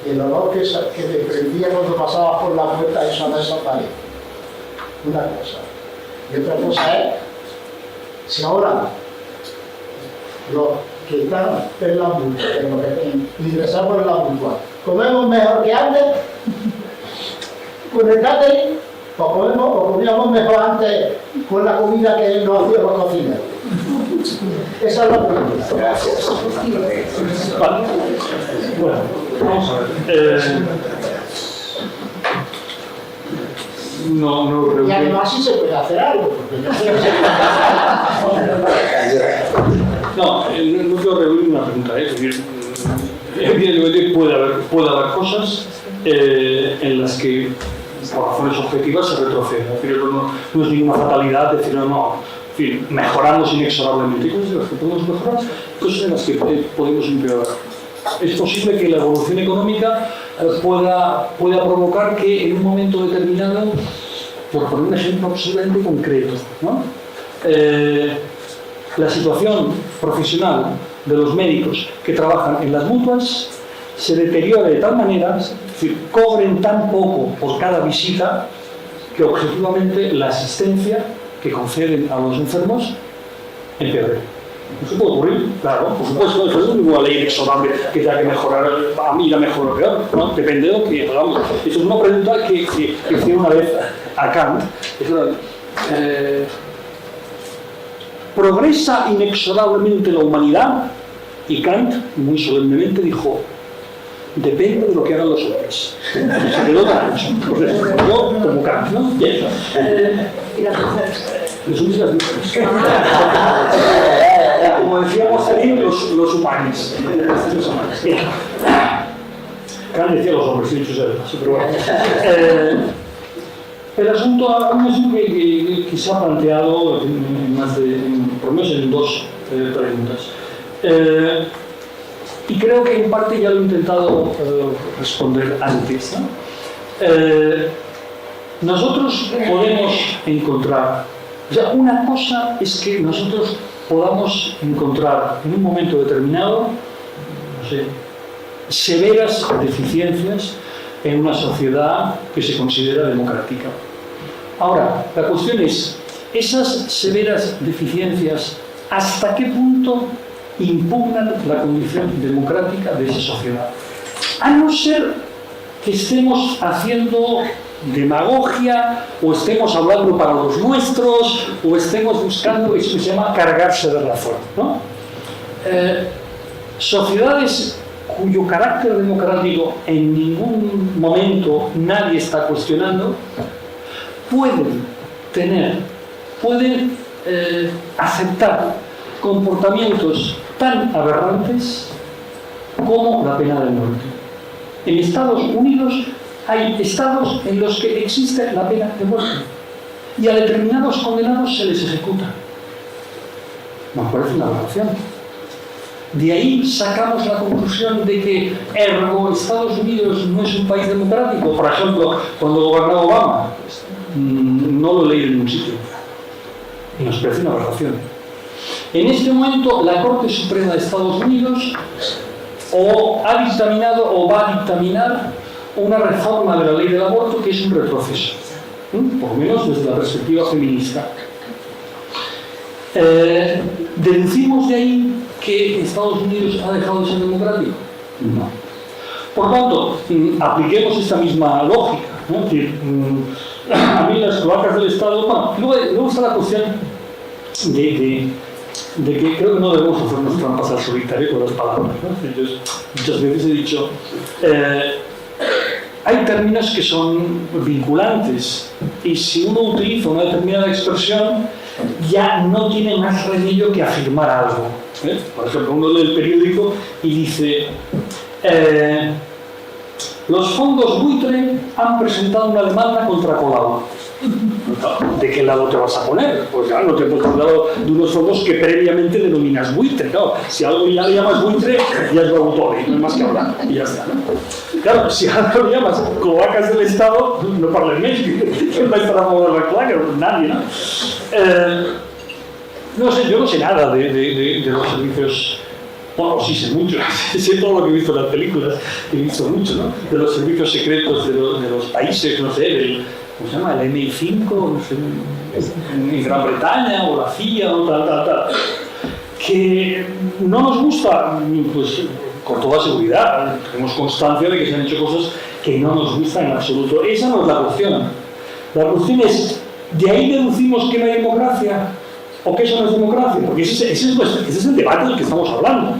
y el olor que desprendía cuando pasabas por la puerta, eso ha desaparecido. Una cosa. Y otra cosa es, si ahora los que están en la mutua, ingresamos en la mutua, comemos mejor que antes, con el catering, o comíamos mejor antes con la comida que nos hacían los cocineros. Esa es la pregunta. Gracias. Vale. Bueno, vamos a ver. No Y además sí se puede hacer algo, porque yo creo No quiero reunir una pregunta, es decir, evidentemente puede haber cosas en las que por razones objetivas se retrocede. Es decir, no es ninguna fatalidad decir no, en fin, mejoramos inexorablemente. Cosas en las que podemos mejorar, cosas en las que podemos empeorar. Es posible que la evolución económica pueda provocar que en un momento determinado, por poner un ejemplo absolutamente concreto, ¿no? La situación profesional de los médicos que trabajan en las mutuas se deteriora de tal manera, es decir, cobren tan poco por cada visita, que objetivamente la asistencia que conceden a los enfermos empeore. Eso puede ocurrir, claro, por supuesto, eso es una ley inexorable que tenga que mejorar, a mí la mejor o peor, ¿no? Depende de lo que hagamos. Eso es una pregunta que hicieron una vez a Kant. ¿Progresa inexorablemente la humanidad? Y Kant, muy solemnemente, dijo: depende de lo que hagan los hombres. Se quedó tan ancho. Yo, como Kant, ¿no? Bien. I les mujeres. Les hombres y las mujeres. Como decíamos ahí, los humanos. Bien. Kant decía los hombres, sí, eso es pero bueno. El asunto que se ha planteado por lo menos en dos preguntas. Y creo que en parte ya lo he intentado responder antes, ¿no? Nosotros podemos encontrar, o sea, una cosa es que nosotros podamos encontrar en un momento determinado, no sé, severas deficiencias en una sociedad que se considera democrática. Ahora, la cuestión es, esas severas deficiencias, ¿hasta qué punto impugnan la condición democrática de esa sociedad? A no ser que estemos haciendo demagogia, o estemos hablando para los nuestros, o estemos buscando eso que se llama cargarse de razón, ¿no? Sociedades cuyo carácter democrático en ningún momento nadie está cuestionando, pueden aceptar comportamientos tan aberrantes como la pena de muerte. En Estados Unidos hay estados en los que existe la pena de muerte y a determinados condenados se les ejecuta. Nos parece una aberración. De ahí sacamos la conclusión de que ergo Estados Unidos no es un país democrático. Por ejemplo, cuando gobernaba Obama, no lo leí en ningún sitio. Y nos parece una aberración. En este momento, la Corte Suprema de Estados Unidos o ha dictaminado o va a dictaminar una reforma de la ley del aborto que es un retroceso, por lo menos desde la perspectiva feminista. ¿Deducimos de ahí que Estados Unidos ha dejado de ser democrático? No. Por tanto, apliquemos esta misma lógica, ¿no? A mí las cloacas del Estado... Bueno, luego está la cuestión de que creo que no debemos hacernos trampas al solitario con las palabras, ¿no? Entonces, muchas veces he dicho... hay términos que son vinculantes y si uno utiliza una determinada expresión ya no tiene más remedio que afirmar algo. Por ejemplo, uno lee el periódico y dice los fondos buitre han presentado una demanda contra Colau. ¿De qué lado te vas a poner? Pues ya no te pones al lado de unos fondos que previamente denominas buitre. Claro, si algo ya le llamas buitre, ya es babutori, no hay más que hablar y ya está, ¿no? Claro, si algo le llamas cloacas del Estado, no parles més, ¿quién va a estar a favor de la cloaca? Nadie, ¿no? No sé, yo no sé nada de los servicios. Bueno, sí sé mucho, sé todo lo que he visto en las películas, he visto mucho, ¿no? De los servicios secretos de los países, no sé, ¿cómo se llama? El MI5, no sé, en Gran Bretaña, o la CIA, o tal. Que no nos gusta, pues con toda seguridad, tenemos constancia de que se han hecho cosas que no nos gustan en absoluto. Esa no es la cuestión. La cuestión es, ¿de ahí deducimos que no hay democracia? ¿O que eso no es democracia? Porque ese es el debate del que estamos hablando.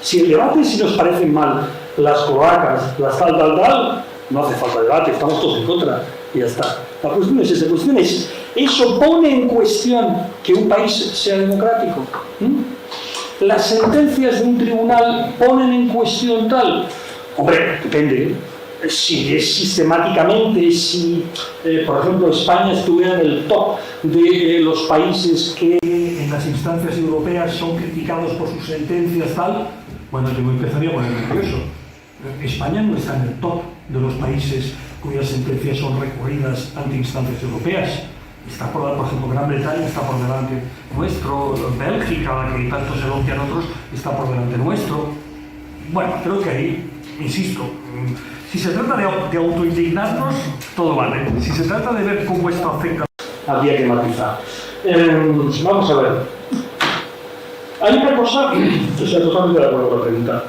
Si el debate es si nos parecen mal las cloacas, las tal, no hace falta debate, estamos todos en contra y ya está. La cuestión es esa, la cuestión es, ¿eso pone en cuestión que un país sea democrático? ¿Las sentencias de un tribunal ponen en cuestión tal? Hombre, depende. Si es sistemáticamente, si por ejemplo España estuviera en el top de los países que en las instancias europeas son criticados por sus sentencias tal, bueno, yo me empezaría a poner nervioso. España no está en el top de los países cuyas sentencias son recurridas ante instancias europeas. Está por ejemplo, Gran Bretaña está por delante nuestro, Bélgica, la que tanto se elogian otros, está por delante nuestro. Bueno, creo que ahí, insisto, si se trata de autoindignarnos, todo vale. Si se trata de ver cómo esto afecta, habría que matizar. Vamos a ver. Hay una cosa, o sea, totalmente de acuerdo con la pregunta.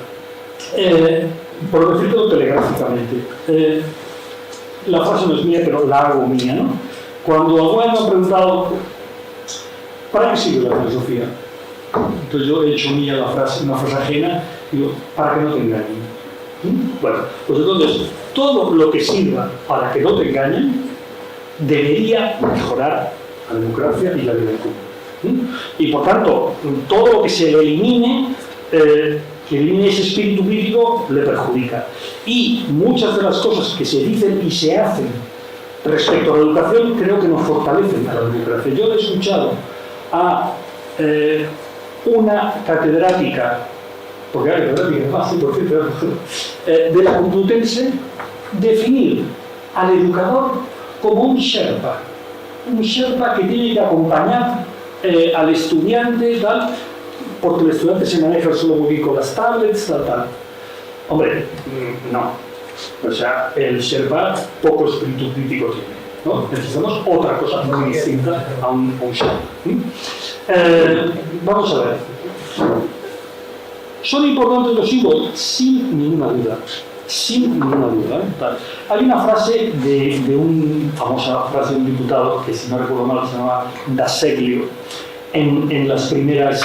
Por decirlo telegráficamente, la frase no es mía, pero la hago mía, ¿no? Cuando alguien me ha preguntado, ¿para qué sirve la filosofía? Entonces yo he hecho mía la frase, una frase ajena, y digo, para que no te engañen. Bueno, pues entonces, todo lo que sirva para que no te engañen debería mejorar la democracia y la libertad. Y por tanto, todo lo que se le elimine, que elimine ese espíritu crítico, le perjudica. Y muchas de las cosas que se dicen y se hacen respecto a la educación creo que nos fortalecen a la democracia. Yo he escuchado a una catedrática, porque era catedrática, fácil, por cierto, de la Complutense, definir al educador como un Sherpa que tiene que acompañar al estudiante, tal, porque el estudiante se maneja solo muy bien con las tablets, tal. Hombre, no. O sea, el Sherpa poco espíritu crítico tiene, ¿no? Necesitamos otra cosa muy distinta a un Sherpa. Vamos a ver. ¿Son importantes los símbolos? Sin ninguna duda. Sin ninguna duda. Hay una frase de famosa frase de un diputado, que si no recuerdo mal se llamaba D'Azeglio, en las primeras,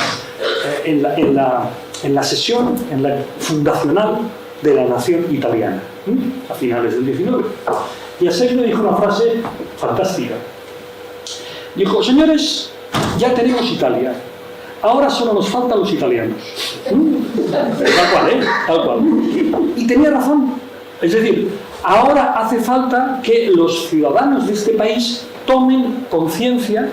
en la sesión, en la fundacional de la nación italiana, a finales del 19. Y D'Azeglio dijo una frase fantástica. Dijo, señores, ya tenemos Italia. Ahora solo nos faltan los italianos. Tal cual, ¿eh? Tal cual. Y tenía razón. Es decir, ahora hace falta que los ciudadanos de este país tomen conciencia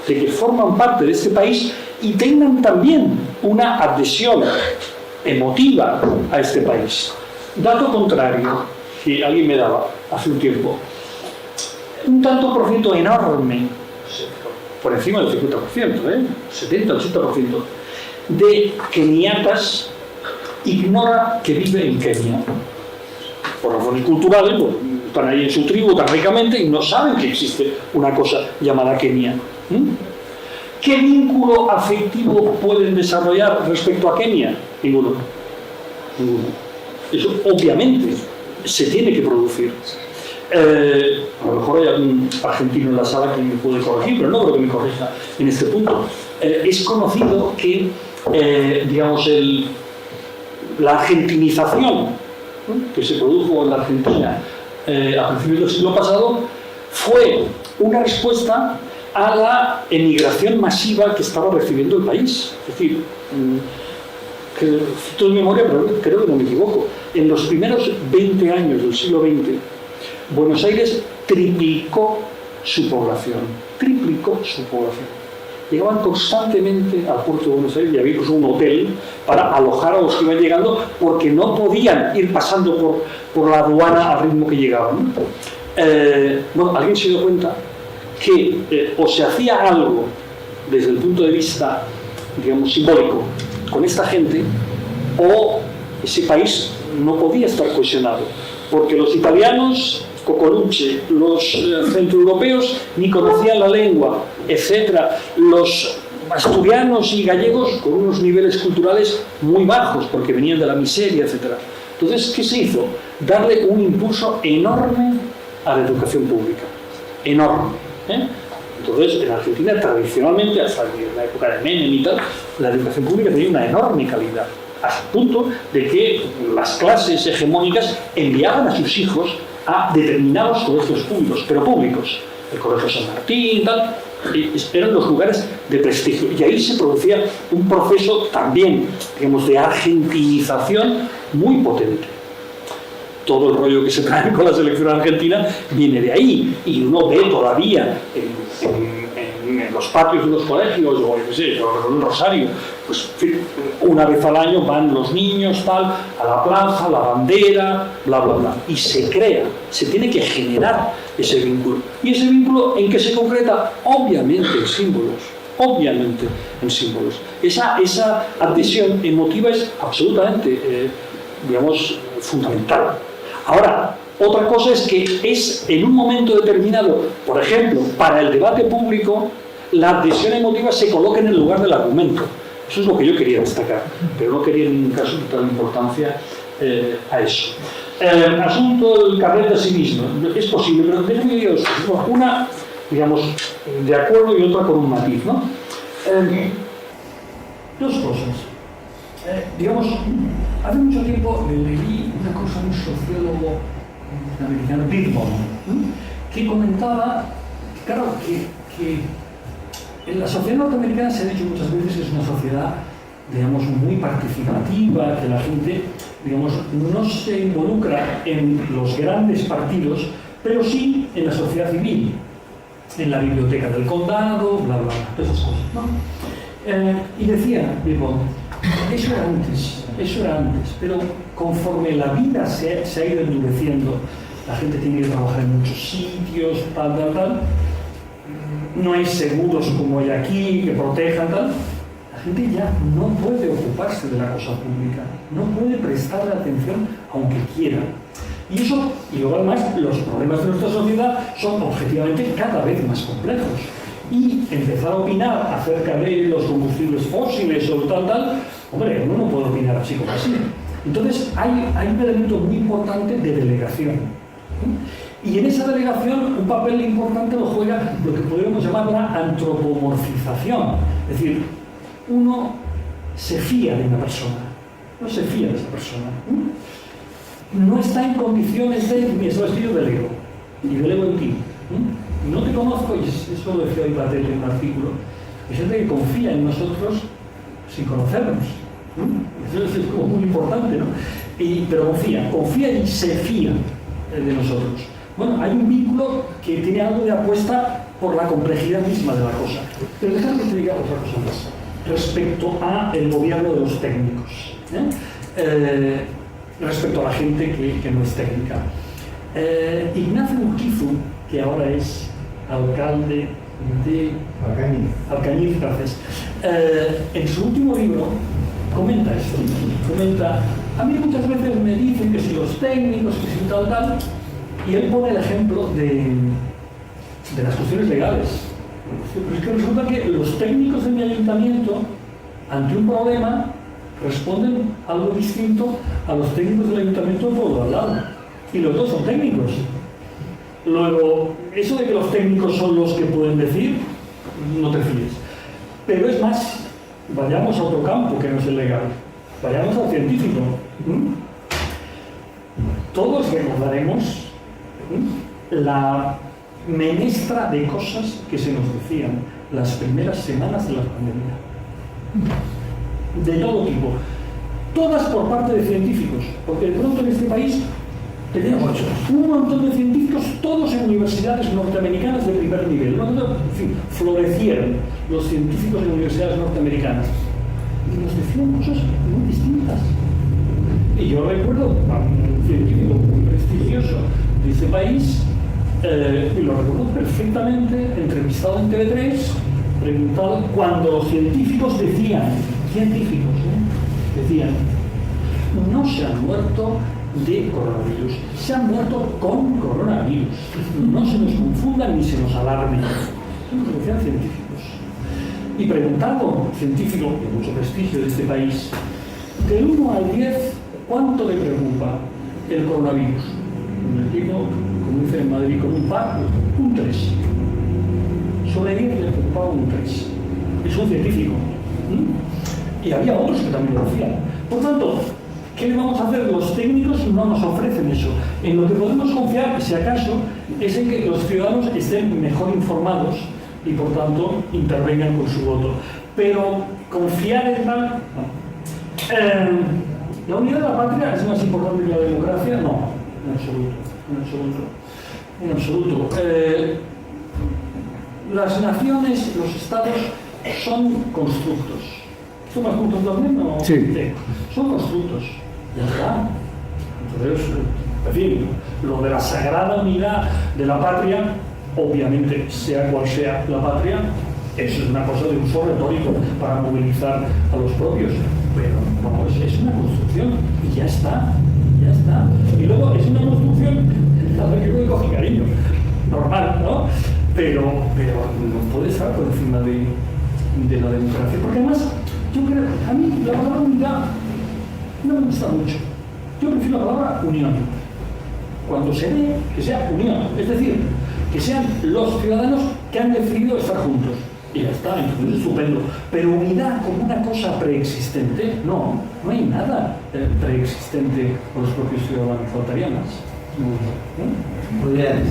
de que forman parte de este país y tengan también una adhesión emotiva a este país. Dato contrario, que alguien me daba hace un tiempo, un tanto por ciento enorme, por encima del 50%, 70-80%, de keniatas ignora que vive en Kenia. Por razones culturales, pues, están ahí en su tribu tan ricamente y no saben que existe una cosa llamada Kenia. ¿Qué vínculo afectivo pueden desarrollar respecto a Kenia? Ninguno. Eso obviamente se tiene que producir. A lo mejor hay algún argentino en la sala que me puede corregir, pero no creo que me corrija en este punto. Es conocido que, digamos, la argentinización que se produjo en la Argentina a principios del siglo pasado fue una respuesta a la emigración masiva que estaba recibiendo el país. Es decir, que cito de memoria, pero creo que no me equivoco, en los primeros 20 años del siglo XX, Buenos Aires triplicó su población. Llegaban constantemente al puerto de Buenos Aires y había incluso un hotel para alojar a los que iban llegando porque no podían ir pasando por la aduana al ritmo que llegaban. Bueno, alguien se dio cuenta que o se hacía algo desde el punto de vista, digamos, simbólico con esta gente, o ese país no podía estar cohesionado, porque los italianos, Cocoruche, los centroeuropeos ni conocían la lengua, etcétera, los asturianos y gallegos con unos niveles culturales muy bajos porque venían de la miseria, etcétera. Entonces, ¿qué se hizo? Darle un impulso enorme a la educación pública, enorme. Entonces, en Argentina, tradicionalmente, hasta la época de Menem y tal, la educación pública tenía una enorme calidad, hasta el punto de que las clases hegemónicas enviaban a sus hijos a determinados colegios públicos, pero públicos, el Colegio San Martín, tal, eran los lugares de prestigio. Y ahí se producía un proceso también, digamos, de argentinización muy potente. Todo el rollo que se trae con la selección argentina viene de ahí, y uno ve todavía en los patios de los colegios, o yo qué sé, en un Rosario, pues una vez al año van los niños, tal, a la plaza, la bandera, bla, bla, bla, y se crea, se tiene que generar ese vínculo. ¿Y ese vínculo en qué se concreta? Obviamente en símbolos. Esa adhesión emotiva es absolutamente, digamos, fundamental. Ahora, otra cosa es que es en un momento determinado, por ejemplo, para el debate público, la adhesión emotiva se coloca en el lugar del argumento. Eso es lo que yo quería destacar, pero no quería en ningún caso quitar importancia a eso. Asunto del carnet de civismo. Es posible, pero déjame decir dos cosas. Una, digamos, de acuerdo y otra con un matiz, ¿no? Dos cosas. Digamos, hace mucho tiempo leí una cosa de un sociólogo americano, Bittman, que comentaba, claro, que en la sociedad norteamericana se ha dicho muchas veces que es una sociedad, digamos, muy participativa, que la gente, digamos, no se involucra en los grandes partidos, pero sí en la sociedad civil, en la biblioteca del condado, bla, bla, bla, todas esas cosas, ¿no? Y decía, Bittman, eso era antes, pero conforme la vida se ha ido endureciendo, la gente tiene que trabajar en muchos sitios, tal, no hay seguros como hay aquí que protejan, tal, la gente ya no puede ocuparse de la cosa pública, no puede prestarle atención aunque quiera. Y eso, y luego además, los problemas de nuestra sociedad son objetivamente cada vez más complejos. Y empezar a opinar acerca de los combustibles fósiles o tal, hombre, uno no puede opinar así como así. Entonces hay un elemento muy importante de delegación. Y en esa delegación un papel importante lo juega lo que podríamos llamar una antropomorfización. Es decir, uno se fía de una persona, no se fía de esa persona. No está en condiciones de, eso es que yo delego, y delego en ti. No te conozco, y eso lo decía hoy Patel en un artículo, hay gente que confía en nosotros sin conocernos. Eso es como muy importante, ¿no? Pero confía y se fía de nosotros. Bueno, hay un vínculo que tiene algo de apuesta por la complejidad misma de la cosa. Pero déjame que te diga otra cosa más. respecto a el gobierno de los técnicos, respecto a la gente que no es técnica. Ignacio Urquizu, que ahora es alcalde de Alcañiz, gracias, en su último libro comenta esto, a mí muchas veces me dicen que si los técnicos, que si tal, y él pone el ejemplo de las cuestiones legales. Pero es que resulta que los técnicos de mi ayuntamiento, ante un problema, responden algo distinto a los técnicos del ayuntamiento del pueblo al lado. Y los dos son técnicos. Luego, eso de que los técnicos son los que pueden decir, no te fíes. Pero es más, vayamos a otro campo que no es el legal. Vayamos al científico. Todos recordaremos la menestra de cosas que se nos decían las primeras semanas de la pandemia. De todo tipo. Todas por parte de científicos. Porque de pronto en este país tenemos un montón de científicos, todos en universidades norteamericanas de primer nivel. En fin, florecieron los científicos en universidades norteamericanas. Y nos decían cosas muy distintas. Y yo recuerdo a un científico muy prestigioso de este país, y lo recuerdo perfectamente, entrevistado en TV3, preguntado cuando los científicos decían, no se han muerto de coronavirus, se han muerto con coronavirus. No se nos confundan ni se nos alarmen. Eso nos decían científicos. Y preguntado científico de mucho prestigio de este país, del 1 al 10, ¿cuánto le preocupa el coronavirus? Me digo, como dicen en Madrid, con un par, un 3. Sobre 10 le preocupaba un 3. Es un científico. Y había otros que también lo hacían. Por tanto, ¿qué le vamos a hacer? Los técnicos no nos ofrecen eso. En lo que podemos confiar, si acaso, es en que los ciudadanos estén mejor informados y, por tanto, intervengan con su voto. Pero confiar en tal... no. ¿La unidad de la patria es más importante que la democracia? No, en absoluto. Las naciones, los estados, son constructos. ¿Son constructos también? ¿O? Sí. Son constructos. Ya está. Entonces, en fin, lo de la sagrada unidad de la patria, obviamente, sea cual sea la patria, eso es una cosa de uso retórico para movilizar a los propios. Pero vamos, es una construcción y ya está. Y luego es una construcción a la que yo le cojo cariño. Normal, ¿no? Pero no puede estar por encima de la democracia. Porque además, yo creo, a mí la palabra unidad no me gusta mucho. Yo prefiero la palabra unión. Cuando se ve que sea unión, es decir, que sean los ciudadanos que han decidido estar juntos. Y ya está, entonces es estupendo. Pero unidad como una cosa preexistente, no hay nada preexistente por los propios ciudadanos, faltaría más. Muy bien.